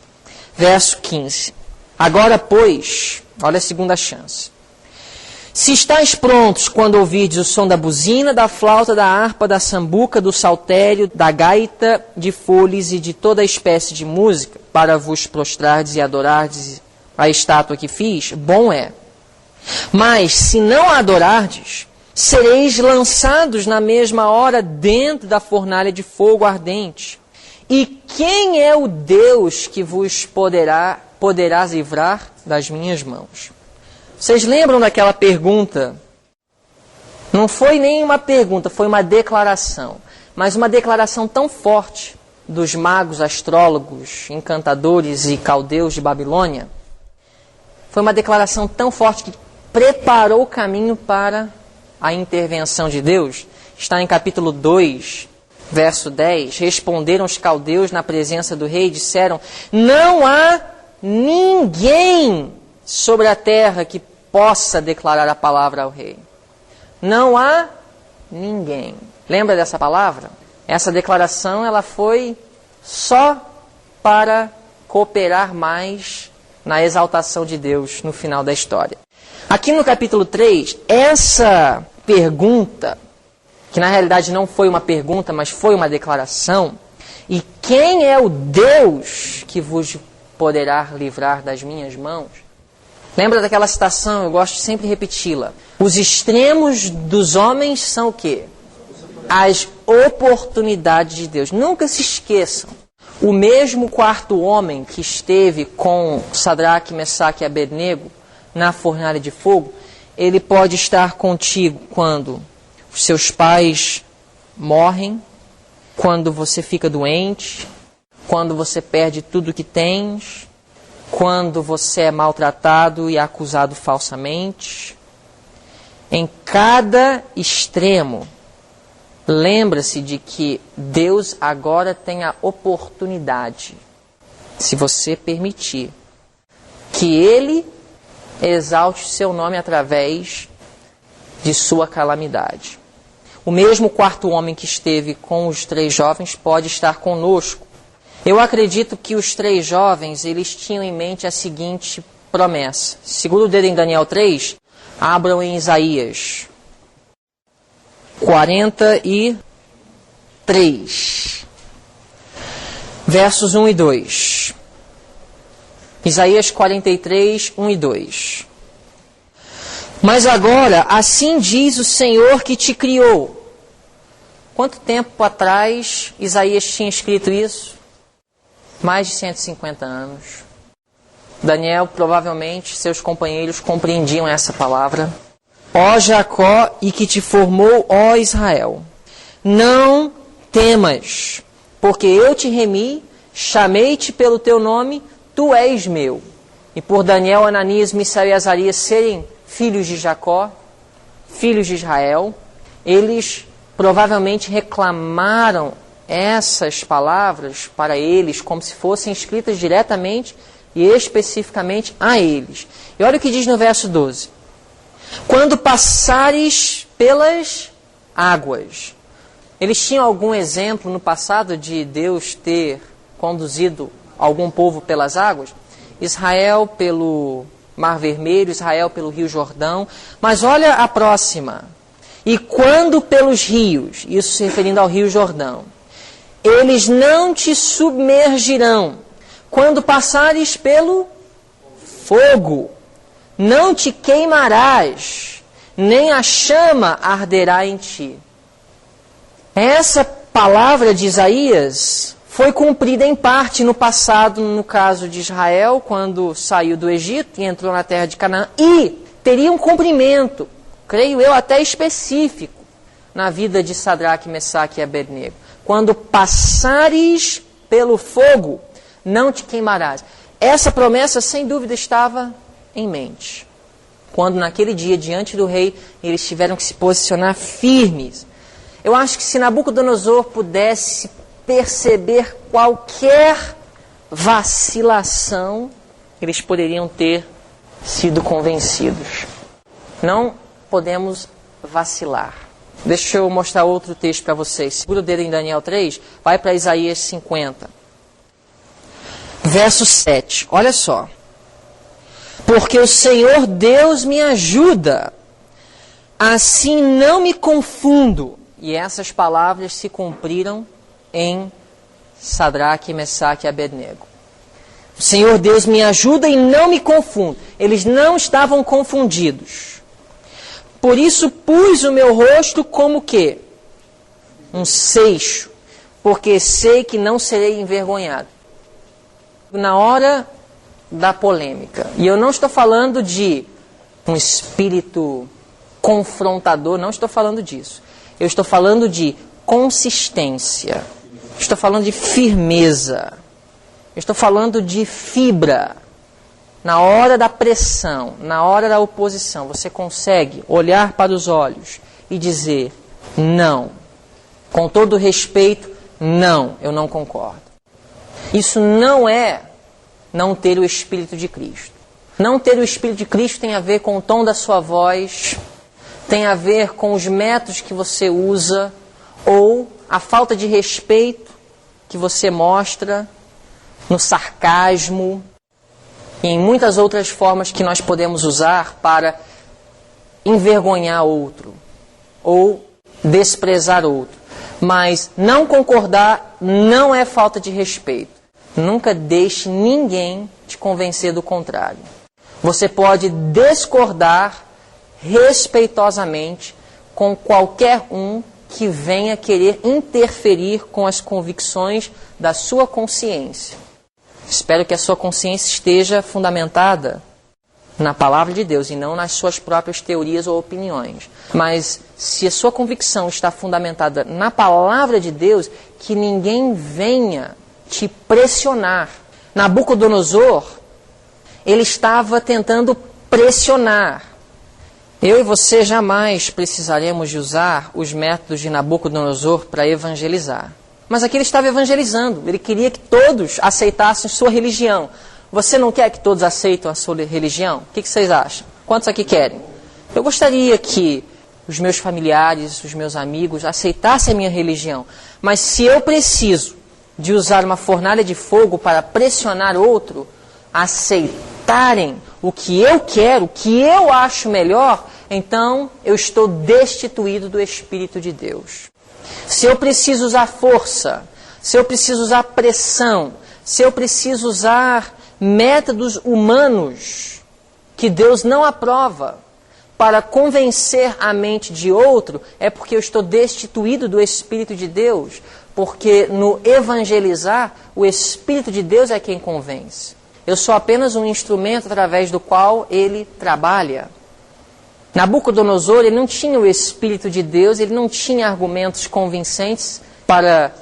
Verso 15. Agora, pois, olha a segunda chance. Se estáis prontos quando ouvirdes o som da buzina, da flauta, da harpa, da sambuca, do saltério, da gaita, de foles e de toda espécie de música, para vos prostrardes e adorardes a estátua que fiz, bom é. Mas, se não a adorardes, sereis lançados na mesma hora dentro da fornalha de fogo ardente. E quem é o Deus que vos poderás livrar das minhas mãos? Vocês lembram daquela pergunta? Não foi nem uma pergunta, foi uma declaração. Mas uma declaração tão forte dos magos, astrólogos, encantadores e caldeus de Babilônia. Foi uma declaração tão forte que preparou o caminho para a intervenção de Deus. Está em capítulo 2, verso 10. Responderam os caldeus na presença do rei e disseram: não há ninguém sobre a terra que possa declarar a palavra ao rei. Não há ninguém. Lembra dessa palavra? Essa declaração ela foi só para cooperar mais na exaltação de Deus no final da história. Aqui no capítulo 3, essa pergunta, que na realidade não foi uma pergunta, mas foi uma declaração, e quem é o Deus que vos poderá livrar das minhas mãos? Lembra daquela citação? Eu gosto de sempre repeti-la. Os extremos dos homens são o quê? As oportunidades de Deus. Nunca se esqueçam. O mesmo quarto homem que esteve com Sadraque, Mesaque e Abednego na fornalha de fogo, ele pode estar contigo quando os seus pais morrem, quando você fica doente, quando você perde tudo que tens, quando você é maltratado e acusado falsamente. Em cada extremo, lembra-se de que Deus agora tem a oportunidade, se você permitir, que Ele exalte o seu nome através de sua calamidade. O mesmo quarto homem que esteve com os 3 jovens pode estar conosco. Eu acredito que os 3 jovens, eles tinham em mente a seguinte promessa. Segundo o dedo em Daniel 3, abram em Isaías 43, versos 1 e 2. Isaías 43, 1 e 2. Mas agora, assim diz o Senhor que te criou. Quanto tempo atrás Isaías tinha escrito isso? Mais de 150 anos. Daniel, provavelmente, seus companheiros compreendiam essa palavra. Ó Jacó, e que te formou, ó Israel, não temas, porque eu te remi, chamei-te pelo teu nome, tu és meu. E por Daniel, Ananias, Misael e Azarias serem filhos de Jacó, filhos de Israel, eles provavelmente reclamaram essas palavras para eles como se fossem escritas diretamente e especificamente a eles. E olha o que diz no verso 12. Quando passares pelas águas. Eles tinham algum exemplo no passado de Deus ter conduzido algum povo pelas águas? Israel pelo Mar Vermelho, Israel pelo Rio Jordão. Mas olha a próxima. E quando pelos rios, isso se referindo ao Rio Jordão, eles não te submergirão. Quando passares pelo fogo, não te queimarás, nem a chama arderá em ti. Essa palavra de Isaías foi cumprida em parte no passado, no caso de Israel, quando saiu do Egito e entrou na terra de Canaã, e teria um cumprimento, creio eu, até específico, na vida de Sadraque, Mesaque e Abednego. Quando passares pelo fogo, não te queimarás. Essa promessa, sem dúvida, estava em mente. Quando naquele dia, diante do rei, eles tiveram que se posicionar firmes. Eu acho que se Nabucodonosor pudesse perceber qualquer vacilação, eles poderiam ter sido convencidos. Não podemos vacilar. Deixa eu mostrar outro texto para vocês. Segura o dedo em Daniel 3, vai para Isaías 50. Verso 7, olha só. Porque o Senhor Deus me ajuda, assim não me confundo. E essas palavras se cumpriram em Sadraque, Mesaque e Abednego. Senhor Deus, me ajuda e não me confunda. Eles não estavam confundidos. Por isso pus o meu rosto como que? Um seixo, porque sei que não serei envergonhado. Na hora da polêmica, e eu não estou falando de um espírito confrontador, não estou falando disso. Eu estou falando de consistência, estou falando de firmeza, estou falando de fibra. Na hora da pressão, na hora da oposição, você consegue olhar para os olhos e dizer não. Com todo respeito, não, eu não concordo. Isso não é não ter o Espírito de Cristo. Não ter o Espírito de Cristo tem a ver com o tom da sua voz, tem a ver com os métodos que você usa, ou a falta de respeito que você mostra no sarcasmo, e em muitas outras formas que nós podemos usar para envergonhar outro, ou desprezar outro. Mas não concordar não é falta de respeito. Nunca deixe ninguém te convencer do contrário. Você pode discordar respeitosamente com qualquer um que venha querer interferir com as convicções da sua consciência. Espero que a sua consciência esteja fundamentada na palavra de Deus e não nas suas próprias teorias ou opiniões. Mas se a sua convicção está fundamentada na palavra de Deus, que ninguém venha te pressionar. Nabucodonosor, ele estava tentando pressionar. Eu e você jamais precisaremos de usar os métodos de Nabucodonosor para evangelizar. Mas aqui ele estava evangelizando. Ele queria que todos aceitassem sua religião. Você não quer que todos aceitem a sua religião? O que vocês acham? Quantos aqui querem? Eu gostaria que os meus familiares, os meus amigos aceitassem a minha religião. Mas se eu preciso de usar uma fornalha de fogo para pressionar outro a aceitarem o que eu quero, o que eu acho melhor, então eu estou destituído do Espírito de Deus. Se eu preciso usar força, se eu preciso usar pressão, se eu preciso usar métodos humanos que Deus não aprova para convencer a mente de outro, é porque eu estou destituído do Espírito de Deus, porque no evangelizar, o Espírito de Deus é quem convence. Eu sou apenas um instrumento através do qual ele trabalha. Nabucodonosor, ele não tinha o Espírito de Deus, ele não tinha argumentos convincentes para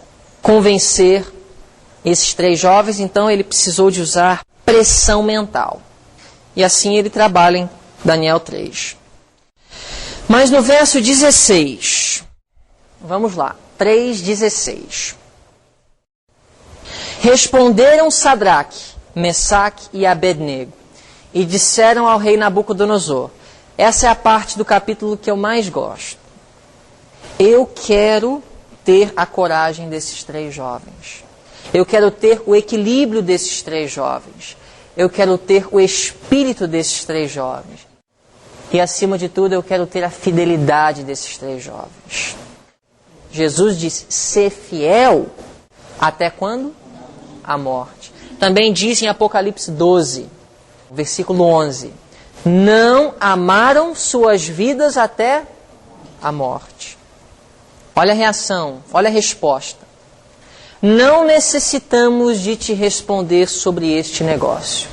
convencer esses três jovens, então ele precisou de usar pressão mental. E assim ele trabalha em Daniel 3. Mas no verso 16, vamos lá, 3,16. Responderam Sadraque, Mesaque e Abednego, e disseram ao rei Nabucodonosor. Essa é a parte do capítulo que eu mais gosto. Eu quero ter a coragem desses três jovens. Eu quero ter o equilíbrio desses três jovens. Eu quero ter o espírito desses três jovens. E acima de tudo, eu quero ter a fidelidade desses três jovens. Jesus disse, ser fiel até quando? A morte. Também diz em Apocalipse 12, versículo 11, não amaram suas vidas até a morte. Olha a reação, olha a resposta. Não necessitamos de te responder sobre este negócio.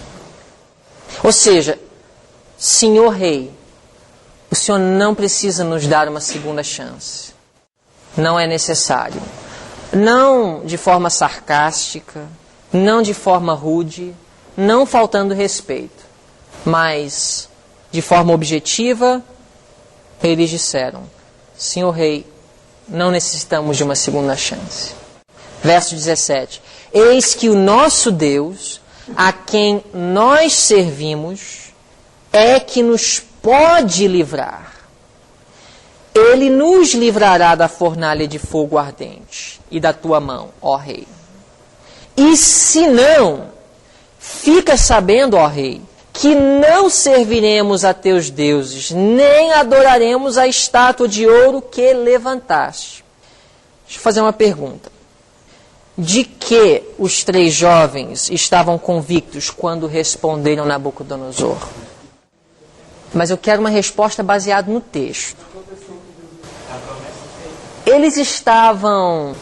Ou seja, Senhor Rei, o Senhor não precisa nos dar uma segunda chance. Não é necessário. Não de forma sarcástica, não de forma rude, não faltando respeito. Mas, de forma objetiva, eles disseram, Senhor Rei, não necessitamos de uma segunda chance. Verso 17. Eis que o nosso Deus, a quem nós servimos, é que nos pode livrar. Ele nos livrará da fornalha de fogo ardente e da tua mão, ó Rei. E se não, fica sabendo, ó Rei, que não serviremos a teus deuses, nem adoraremos a estátua de ouro que levantaste. Deixa eu fazer uma pergunta. De que os 3 jovens estavam convictos quando responderam Nabucodonosor? Mas eu quero uma resposta baseada no texto. Eles estavam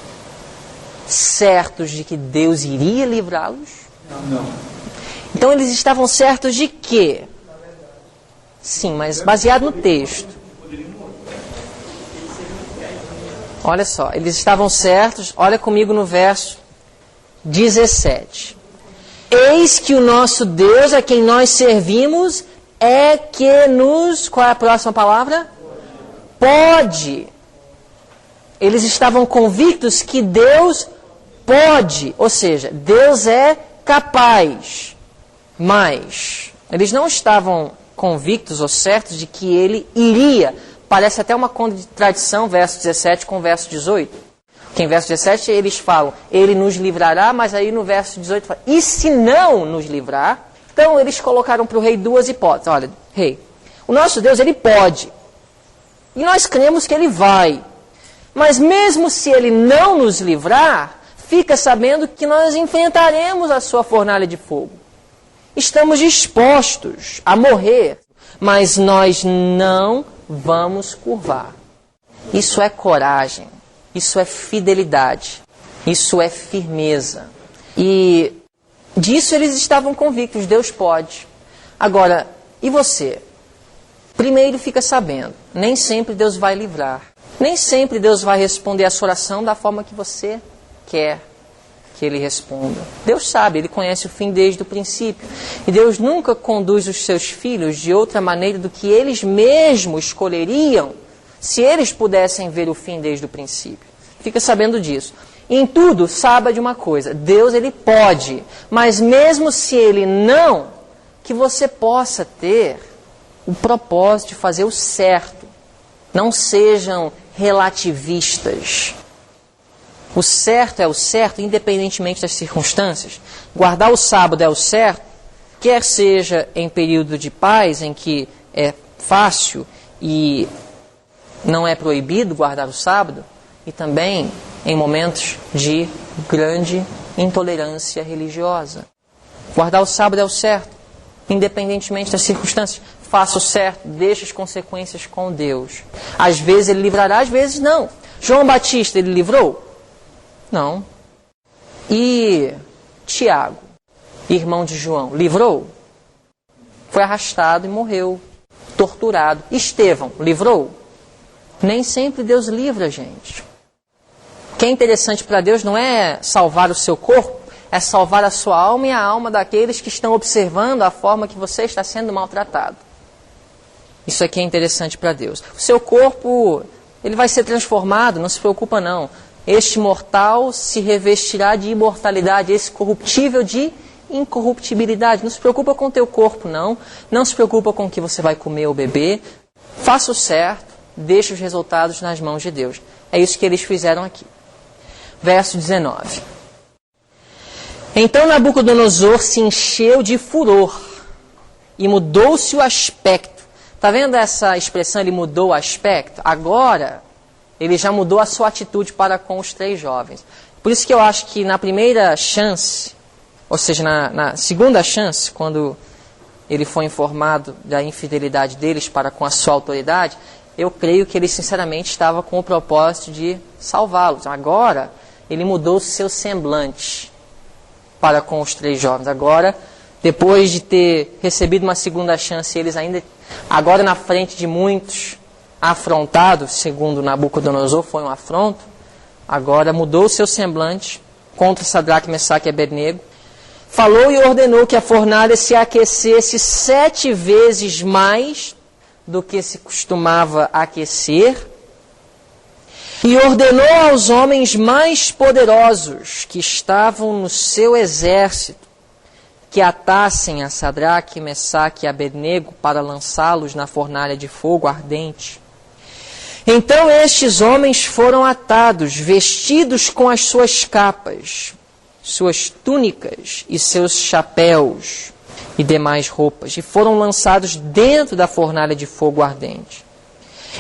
certos de que Deus iria livrá-los? Não. Então eles estavam certos de quê? Sim, mas baseado no texto. Olha só, eles estavam certos, olha comigo no verso 17. Eis que o nosso Deus, a quem nós servimos, é que nos... Qual é a próxima palavra? Pode. Eles estavam convictos que Deus pode, ou seja, Deus é capaz. Mas eles não estavam convictos ou certos de que ele iria. Parece até uma contradição, verso 17 com verso 18. Porque em verso 17 eles falam, ele nos livrará, mas aí no verso 18 fala, e se não nos livrar? Então eles colocaram para o rei 2 hipóteses. Olha, rei, o nosso Deus, ele pode. E nós cremos que ele vai. Mas mesmo se ele não nos livrar, fica sabendo que nós enfrentaremos a sua fornalha de fogo. Estamos dispostos a morrer, mas nós não vamos curvar. Isso é coragem, isso é fidelidade, isso é firmeza. E disso eles estavam convictos, Deus pode. Agora, e você? Primeiro fica sabendo, nem sempre Deus vai livrar. Nem sempre Deus vai responder a sua oração da forma que você quer que Ele responda. Deus sabe, Ele conhece o fim desde o princípio. E Deus nunca conduz os seus filhos de outra maneira do que eles mesmos escolheriam se eles pudessem ver o fim desde o princípio. Fica sabendo disso. E em tudo, saiba de uma coisa, Deus Ele pode, mas mesmo se Ele não, que você possa ter o propósito de fazer o certo. Não sejam relativistas. O certo é o certo, independentemente das circunstâncias. Guardar o sábado é o certo, quer seja em período de paz, em que é fácil e não é proibido guardar o sábado, e também em momentos de grande intolerância religiosa. Guardar o sábado é o certo, independentemente das circunstâncias. Faça o certo, deixe as consequências com Deus. Às vezes Ele livrará, às vezes não. João Batista, ele livrou? Não. E Tiago, irmão de João, livrou? Foi arrastado e morreu, torturado. Estevão, livrou? Nem sempre Deus livra a gente. O que é interessante para Deus não é salvar o seu corpo, é salvar a sua alma e a alma daqueles que estão observando a forma que você está sendo maltratado. Isso aqui é interessante para Deus. O seu corpo, ele vai ser transformado, não se preocupa não. Este mortal se revestirá de imortalidade, esse corruptível de incorruptibilidade. Não se preocupa com o teu corpo, não. Não se preocupa com o que você vai comer ou beber. Faça o certo, deixe os resultados nas mãos de Deus. É isso que eles fizeram aqui. Verso 19. Então Nabucodonosor se encheu de furor e mudou-se o aspecto. Está vendo essa expressão, ele mudou o aspecto? Agora, ele já mudou a sua atitude para com os 3 jovens. Por isso que eu acho que na primeira chance, ou seja, na segunda chance, quando ele foi informado da infidelidade deles para com a sua autoridade, eu creio que ele sinceramente estava com o propósito de salvá-los. Agora, ele mudou o seu semblante para com os 3 jovens. Agora, depois de ter recebido uma segunda chance, eles ainda, agora na frente de muitos, afrontados, segundo Nabucodonosor, foi um afronto, agora mudou o seu semblante contra Sadraque, Mesaque e Abednego, falou e ordenou que a fornalha se aquecesse 7 vezes mais do que se costumava aquecer, e ordenou aos homens mais poderosos que estavam no seu exército que atassem a Sadraque, Mesaque e Abednego para lançá-los na fornalha de fogo ardente. Então estes homens foram atados, vestidos com as suas capas, suas túnicas e seus chapéus, e demais roupas, e foram lançados dentro da fornalha de fogo ardente.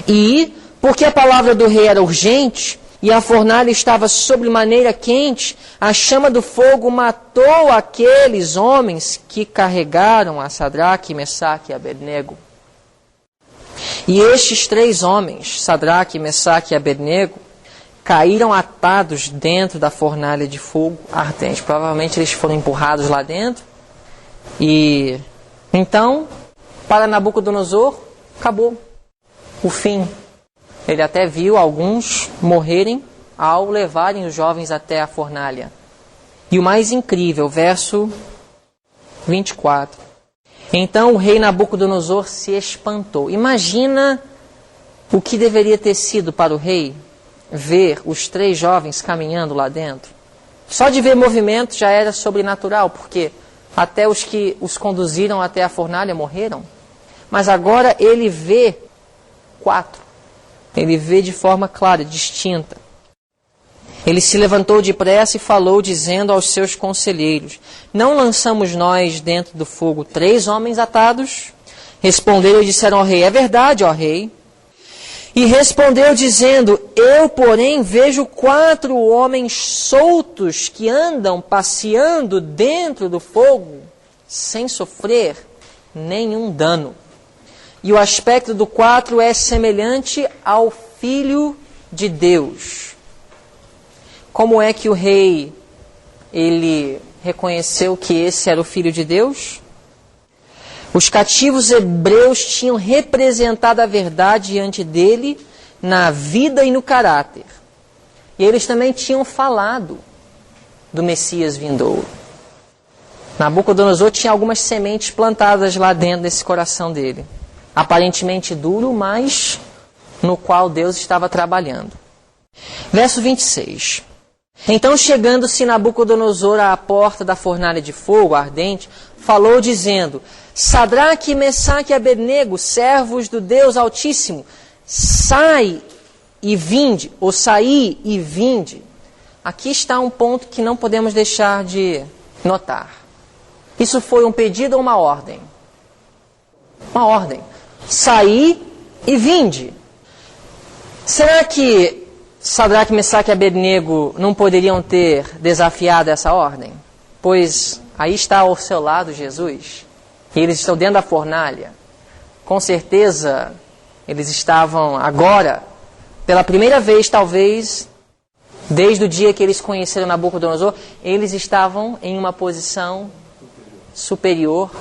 E, porque a palavra do rei era urgente, e a fornalha estava sobremaneira quente, a chama do fogo matou aqueles homens que carregaram a Sadraque, Mesaque e Abednego. E estes 3 homens, Sadraque, Mesaque e Abednego, caíram atados dentro da fornalha de fogo ardente. Provavelmente eles foram empurrados lá dentro. E então, para Nabucodonosor, acabou o fim. Ele até viu alguns morrerem ao levarem os jovens até a fornalha. E o mais incrível, verso 24. Então o rei Nabucodonosor se espantou. Imagina o que deveria ter sido para o rei ver os 3 jovens caminhando lá dentro. Só de ver movimento já era sobrenatural, porque até os que os conduziram até a fornalha morreram. Mas agora ele vê 4. Ele vê de forma clara, distinta. Ele se levantou depressa e falou, dizendo aos seus conselheiros: não lançamos nós dentro do fogo 3 homens atados? Responderam e disseram ao rei: é verdade, ó rei. E respondeu dizendo: eu, porém, vejo 4 homens soltos que andam passeando dentro do fogo, sem sofrer nenhum dano. E o aspecto do 4 é semelhante ao Filho de Deus. Como é que o rei, ele reconheceu que esse era o Filho de Deus? Os cativos hebreus tinham representado a verdade diante dele na vida e no caráter. E eles também tinham falado do Messias vindouro. Nabucodonosor tinha algumas sementes plantadas lá dentro desse coração dele. Aparentemente duro, mas no qual Deus estava trabalhando. Verso 26. Então, chegando-se Nabucodonosor à porta da fornalha de fogo ardente, falou dizendo: Sadraque, Mesaque e Abednego, servos do Deus Altíssimo, sai e vinde, ou saí e vinde. Aqui está um ponto que não podemos deixar de notar. Isso foi um pedido ou uma ordem? Uma ordem. Saí e vinde. Será que Sadraque, Mesaque e Abednego não poderiam ter desafiado essa ordem? Pois aí está ao seu lado Jesus. E eles estão dentro da fornalha. Com certeza, eles estavam agora, pela primeira vez talvez, desde o dia que eles conheceram Nabucodonosor, eles estavam em uma posição superior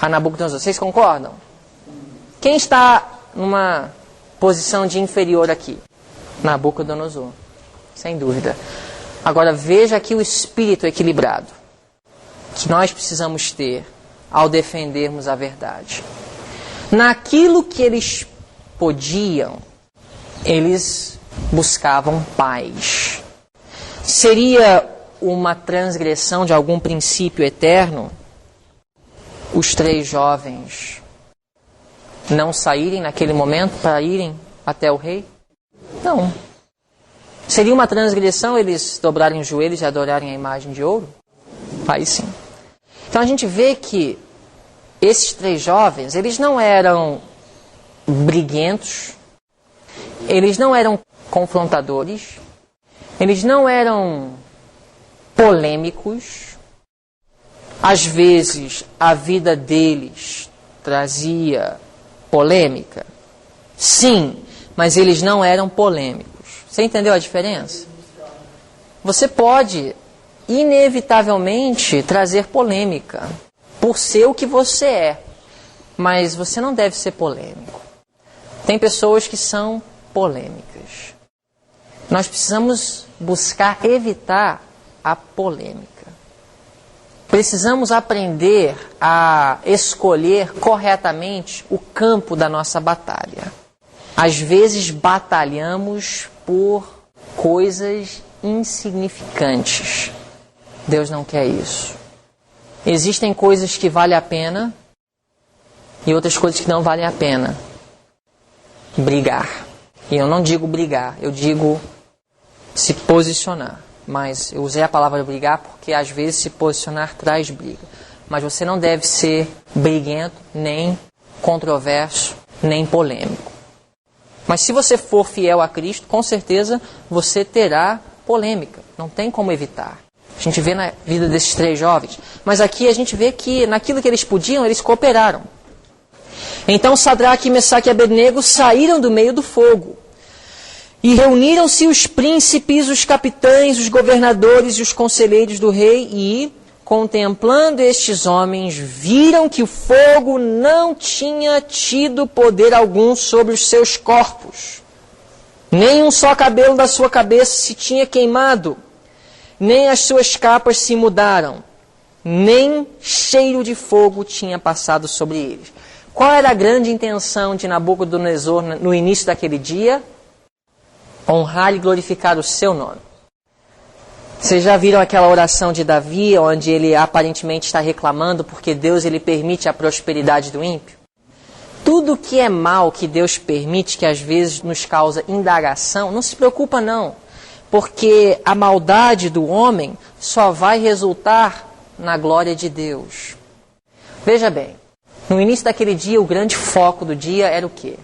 a Nabucodonosor. Vocês concordam? Quem está numa posição de inferior aqui? Nabucodonosor, sem dúvida. Agora veja aqui o espírito equilibrado que nós precisamos ter ao defendermos a verdade. Naquilo que eles podiam, eles buscavam paz. Seria uma transgressão de algum princípio eterno os 3 jovens não saírem naquele momento para irem até o rei? Não. Seria uma transgressão eles dobrarem os joelhos e adorarem a imagem de ouro? Aí sim. Então a gente vê que esses 3 jovens, eles não eram briguentos, eles não eram confrontadores, eles não eram polêmicos. Às vezes a vida deles trazia polêmica, sim, mas eles não eram polêmicos. Você entendeu a diferença? Você pode inevitavelmente trazer polêmica por ser o que você é, mas você não deve ser polêmico. Tem pessoas que são polêmicas. Nós precisamos buscar evitar a polêmica. Precisamos aprender a escolher corretamente o campo da nossa batalha. Às vezes batalhamos por coisas insignificantes. Deus não quer isso. Existem coisas que valem a pena e outras coisas que não valem a pena. Brigar. E eu não digo brigar, eu digo se posicionar. Mas eu usei a palavra brigar porque às vezes se posicionar traz briga. mas você não deve ser briguento, nem controverso, nem polêmico. Mas se você for fiel a Cristo, com certeza você terá polêmica, não tem como evitar. A gente vê na vida desses 3 jovens, mas aqui a gente vê que naquilo que eles podiam, eles cooperaram. Então Sadraque, Mesaque e Abednego saíram do meio do fogo. E reuniram-se os príncipes, os capitães, os governadores e os conselheiros do rei e, contemplando estes homens, viram que o fogo não tinha tido poder algum sobre os seus corpos. Nem um só cabelo da sua cabeça se tinha queimado, nem as suas capas se mudaram, nem cheiro de fogo tinha passado sobre eles. Qual era a grande intenção de Nabucodonosor no início daquele dia? Honrar e glorificar o seu nome. Vocês já viram aquela oração de Davi, onde ele aparentemente está reclamando porque Deus ele permite a prosperidade do ímpio? Tudo que é mal que Deus permite, que às vezes nos causa indagação, não se preocupa não, porque a maldade do homem só vai resultar na glória de Deus. Veja bem, no início daquele dia, o grande foco do dia era o quê?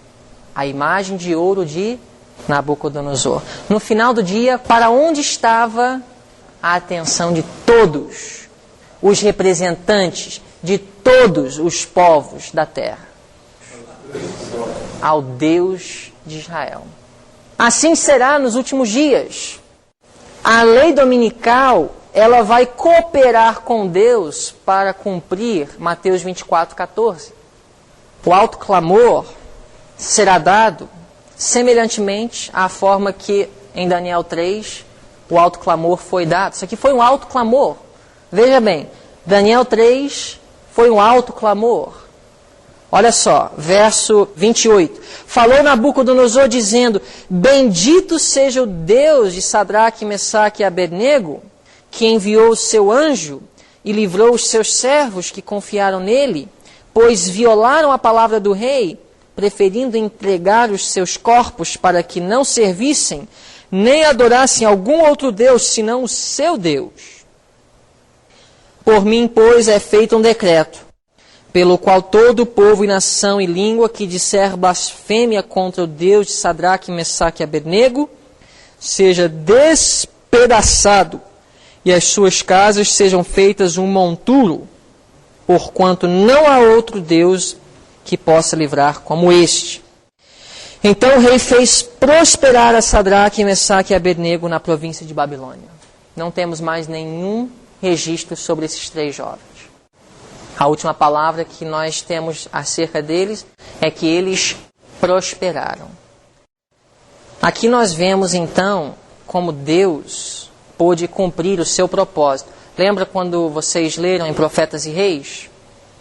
A imagem de ouro de Nabucodonosor. No final do dia, para onde estava a atenção de todos os representantes de todos os povos da terra? Ao Deus de Israel. Assim será nos últimos dias. A lei dominical, ela vai cooperar com Deus para cumprir Mateus 24:14. O alto clamor será dado semelhantemente à forma que em Daniel 3 o alto clamor foi dado. Isso aqui foi um alto clamor. Veja bem, Daniel 3 foi um alto clamor. Olha só, verso 28. Falou Nabucodonosor dizendo: Bendito seja o Deus de Sadraque, Mesaque e Abednego, que enviou o seu anjo e livrou os seus servos que confiaram nele, pois violaram a palavra do rei, preferindo entregar os seus corpos para que não servissem, nem adorassem algum outro Deus, senão o seu Deus. Por mim, pois, é feito um decreto, pelo qual todo povo e nação e língua que disser blasfêmia contra o Deus de Sadraque, Mesaque e Abednego, seja despedaçado, e as suas casas sejam feitas um monturo, porquanto não há outro Deus que possa livrar como este. Então o rei fez prosperar a Sadraque, Mesaque e Abednego na província de Babilônia. Não temos mais nenhum registro sobre esses 3 jovens. A última palavra que nós temos acerca deles é que eles prosperaram. Aqui nós vemos então como Deus pôde cumprir o seu propósito. Lembra quando vocês leram em Profetas e Reis,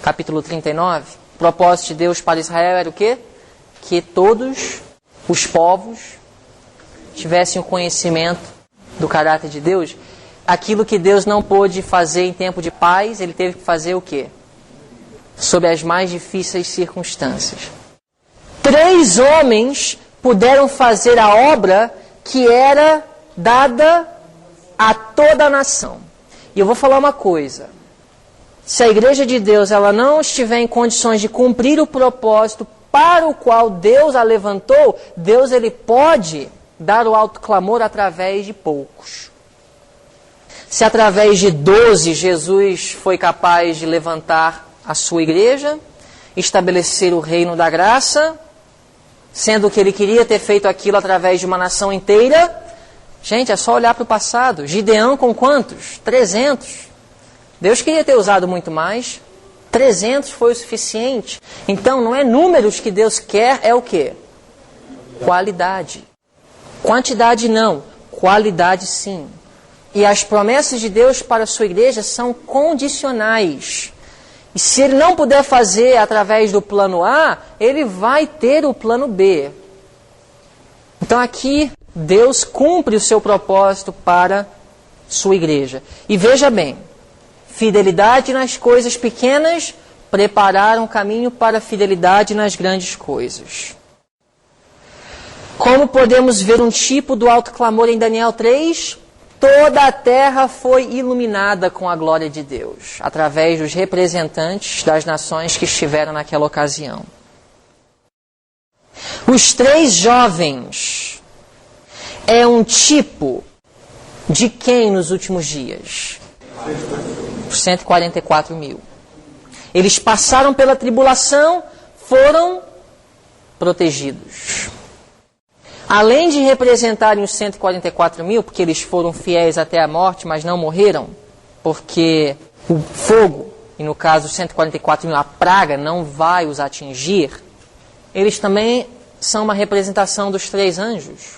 capítulo 39? O propósito de Deus para Israel era o quê? Que todos os povos tivessem o conhecimento do caráter de Deus. Aquilo que Deus não pôde fazer em tempo de paz, ele teve que fazer o quê? Sob as mais difíceis circunstâncias. 3 homens puderam fazer a obra que era dada a toda a nação. E eu vou falar uma coisa. Se a igreja de Deus ela não estiver em condições de cumprir o propósito para o qual Deus a levantou, Deus ele pode dar o alto clamor através de poucos. Se através de 12 Jesus foi capaz de levantar a sua igreja, estabelecer o reino da graça, sendo que ele queria ter feito aquilo através de uma nação inteira, gente, é só olhar para o passado. Gideão com quantos? 300. Deus queria ter usado muito mais. 300 foi o suficiente. Então, não é números que Deus quer, é o quê? Qualidade. Quantidade não, qualidade sim. E as promessas de Deus para a sua igreja são condicionais. E se ele não puder fazer através do plano A, ele vai ter o plano B. Então aqui, Deus cumpre o seu propósito para sua igreja. E veja bem, fidelidade nas coisas pequenas, preparar um caminho para fidelidade nas grandes coisas. Como podemos ver um tipo do alto clamor em Daniel 3? toda a terra foi iluminada com a glória de Deus, através dos representantes das nações que estiveram naquela ocasião. Os 3 jovens é um tipo de quem nos últimos dias? 144 mil. Eles passaram pela tribulação, foram protegidos. Além de representarem os 144 mil, porque eles foram fiéis até a morte, mas não morreram, porque o fogo, e no caso os 144 mil, a praga não vai os atingir, eles também são uma representação dos 3 anjos.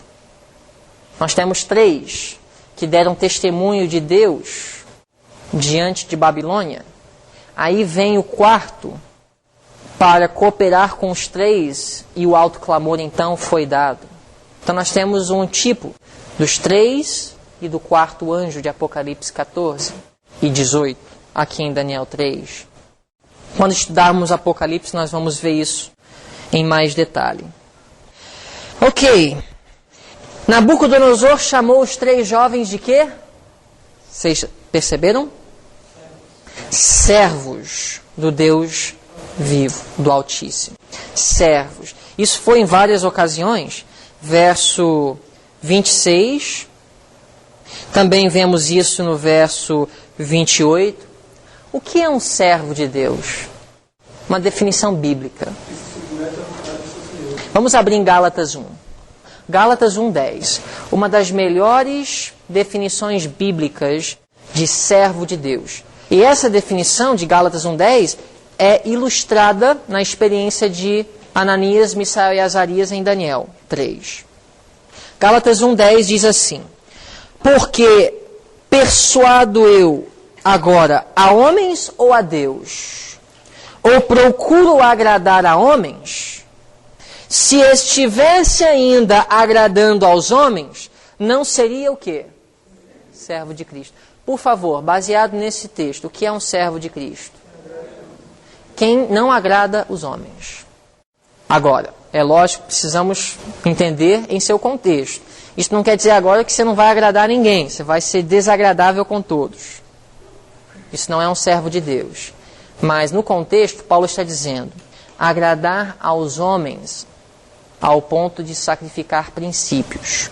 Nós temos 3 que deram testemunho de Deus diante de Babilônia. Aí vem o 4 para cooperar com os 3 e o alto clamor então foi dado. Então nós temos um tipo dos 3 e do 4º anjo de Apocalipse 14 e 18, aqui em Daniel 3. Quando estudarmos Apocalipse nós vamos ver isso em mais detalhe. Ok. Nabucodonosor chamou os 3 jovens de quê? Vocês perceberam? Servos do Deus vivo, do Altíssimo. Servos. Isso foi em várias ocasiões. Verso 26. Também vemos isso no verso 28. O que é um servo de Deus? Uma definição bíblica. Vamos abrir em Gálatas 1. Gálatas 1:10. Uma das melhores definições bíblicas de servo de Deus. E essa definição de Gálatas 1:10 é ilustrada na experiência de Ananias, Misael e Azarias em Daniel 3. Gálatas 1:10 diz assim: porque persuado eu agora a homens ou a Deus? Ou procuro agradar a homens? Se estivesse ainda agradando aos homens, não seria o quê? Servo de Cristo. Por favor, baseado nesse texto, o que é um servo de Cristo? Quem não agrada os homens. Agora, é lógico que precisamos entender em seu contexto. Isso não quer dizer agora que você não vai agradar ninguém, você vai ser desagradável com todos. Isso não é um servo de Deus. Mas no contexto, Paulo está dizendo, agradar aos homens ao ponto de sacrificar princípios.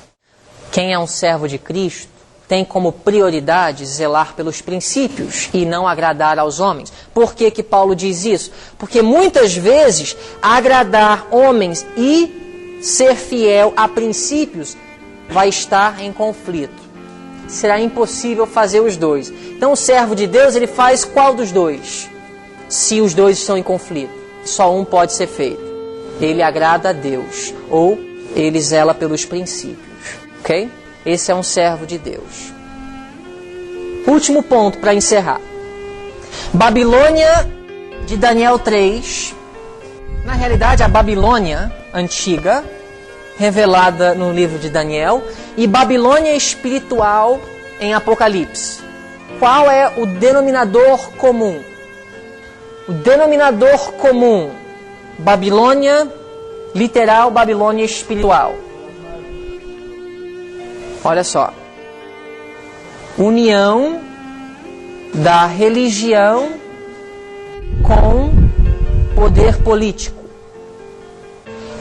Quem é um servo de Cristo tem como prioridade zelar pelos princípios e não agradar aos homens. Por que que Paulo diz isso? Porque muitas vezes agradar homens e ser fiel a princípios vai estar em conflito. Será impossível fazer os dois. Então o servo de Deus, ele faz qual dos dois? Se os dois estão em conflito. Só um pode ser feito. Ele agrada a Deus, ou ele zela pelos princípios. Ok? Esse é um servo de Deus. Último ponto para encerrar. Babilônia de Daniel 3. Na realidade, a Babilônia antiga, revelada no livro de Daniel, e Babilônia espiritual em Apocalipse. Qual é o denominador comum? O denominador comum, Babilônia literal, Babilônia espiritual. Olha só. União da religião com poder político.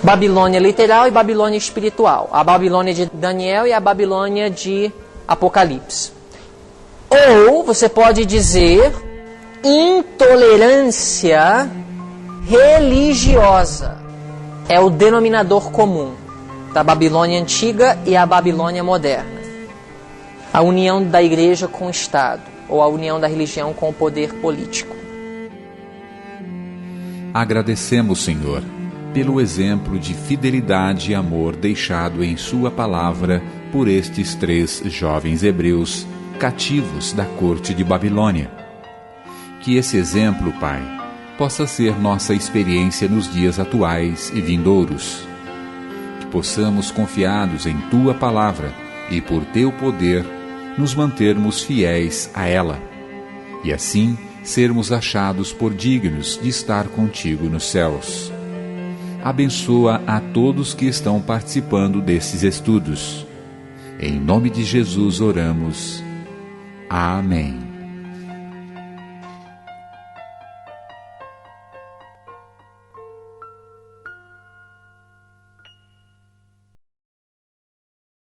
Babilônia literal e Babilônia espiritual. A Babilônia de Daniel e a Babilônia de Apocalipse. Ou você pode dizer intolerância religiosa. É o denominador comum da Babilônia antiga e a Babilônia moderna. A união da igreja com o Estado, ou a união da religião com o poder político. Agradecemos, Senhor, pelo exemplo de fidelidade e amor deixado em Sua palavra por estes 3 jovens hebreus cativos da corte de Babilônia. Que esse exemplo, Pai, possa ser nossa experiência nos dias atuais e vindouros. Que possamos, confiados em Tua palavra e por Teu poder, nos mantermos fiéis a ela, e assim sermos achados por dignos de estar contigo nos céus. Abençoa a todos que estão participando desses estudos. Em nome de Jesus oramos. Amém.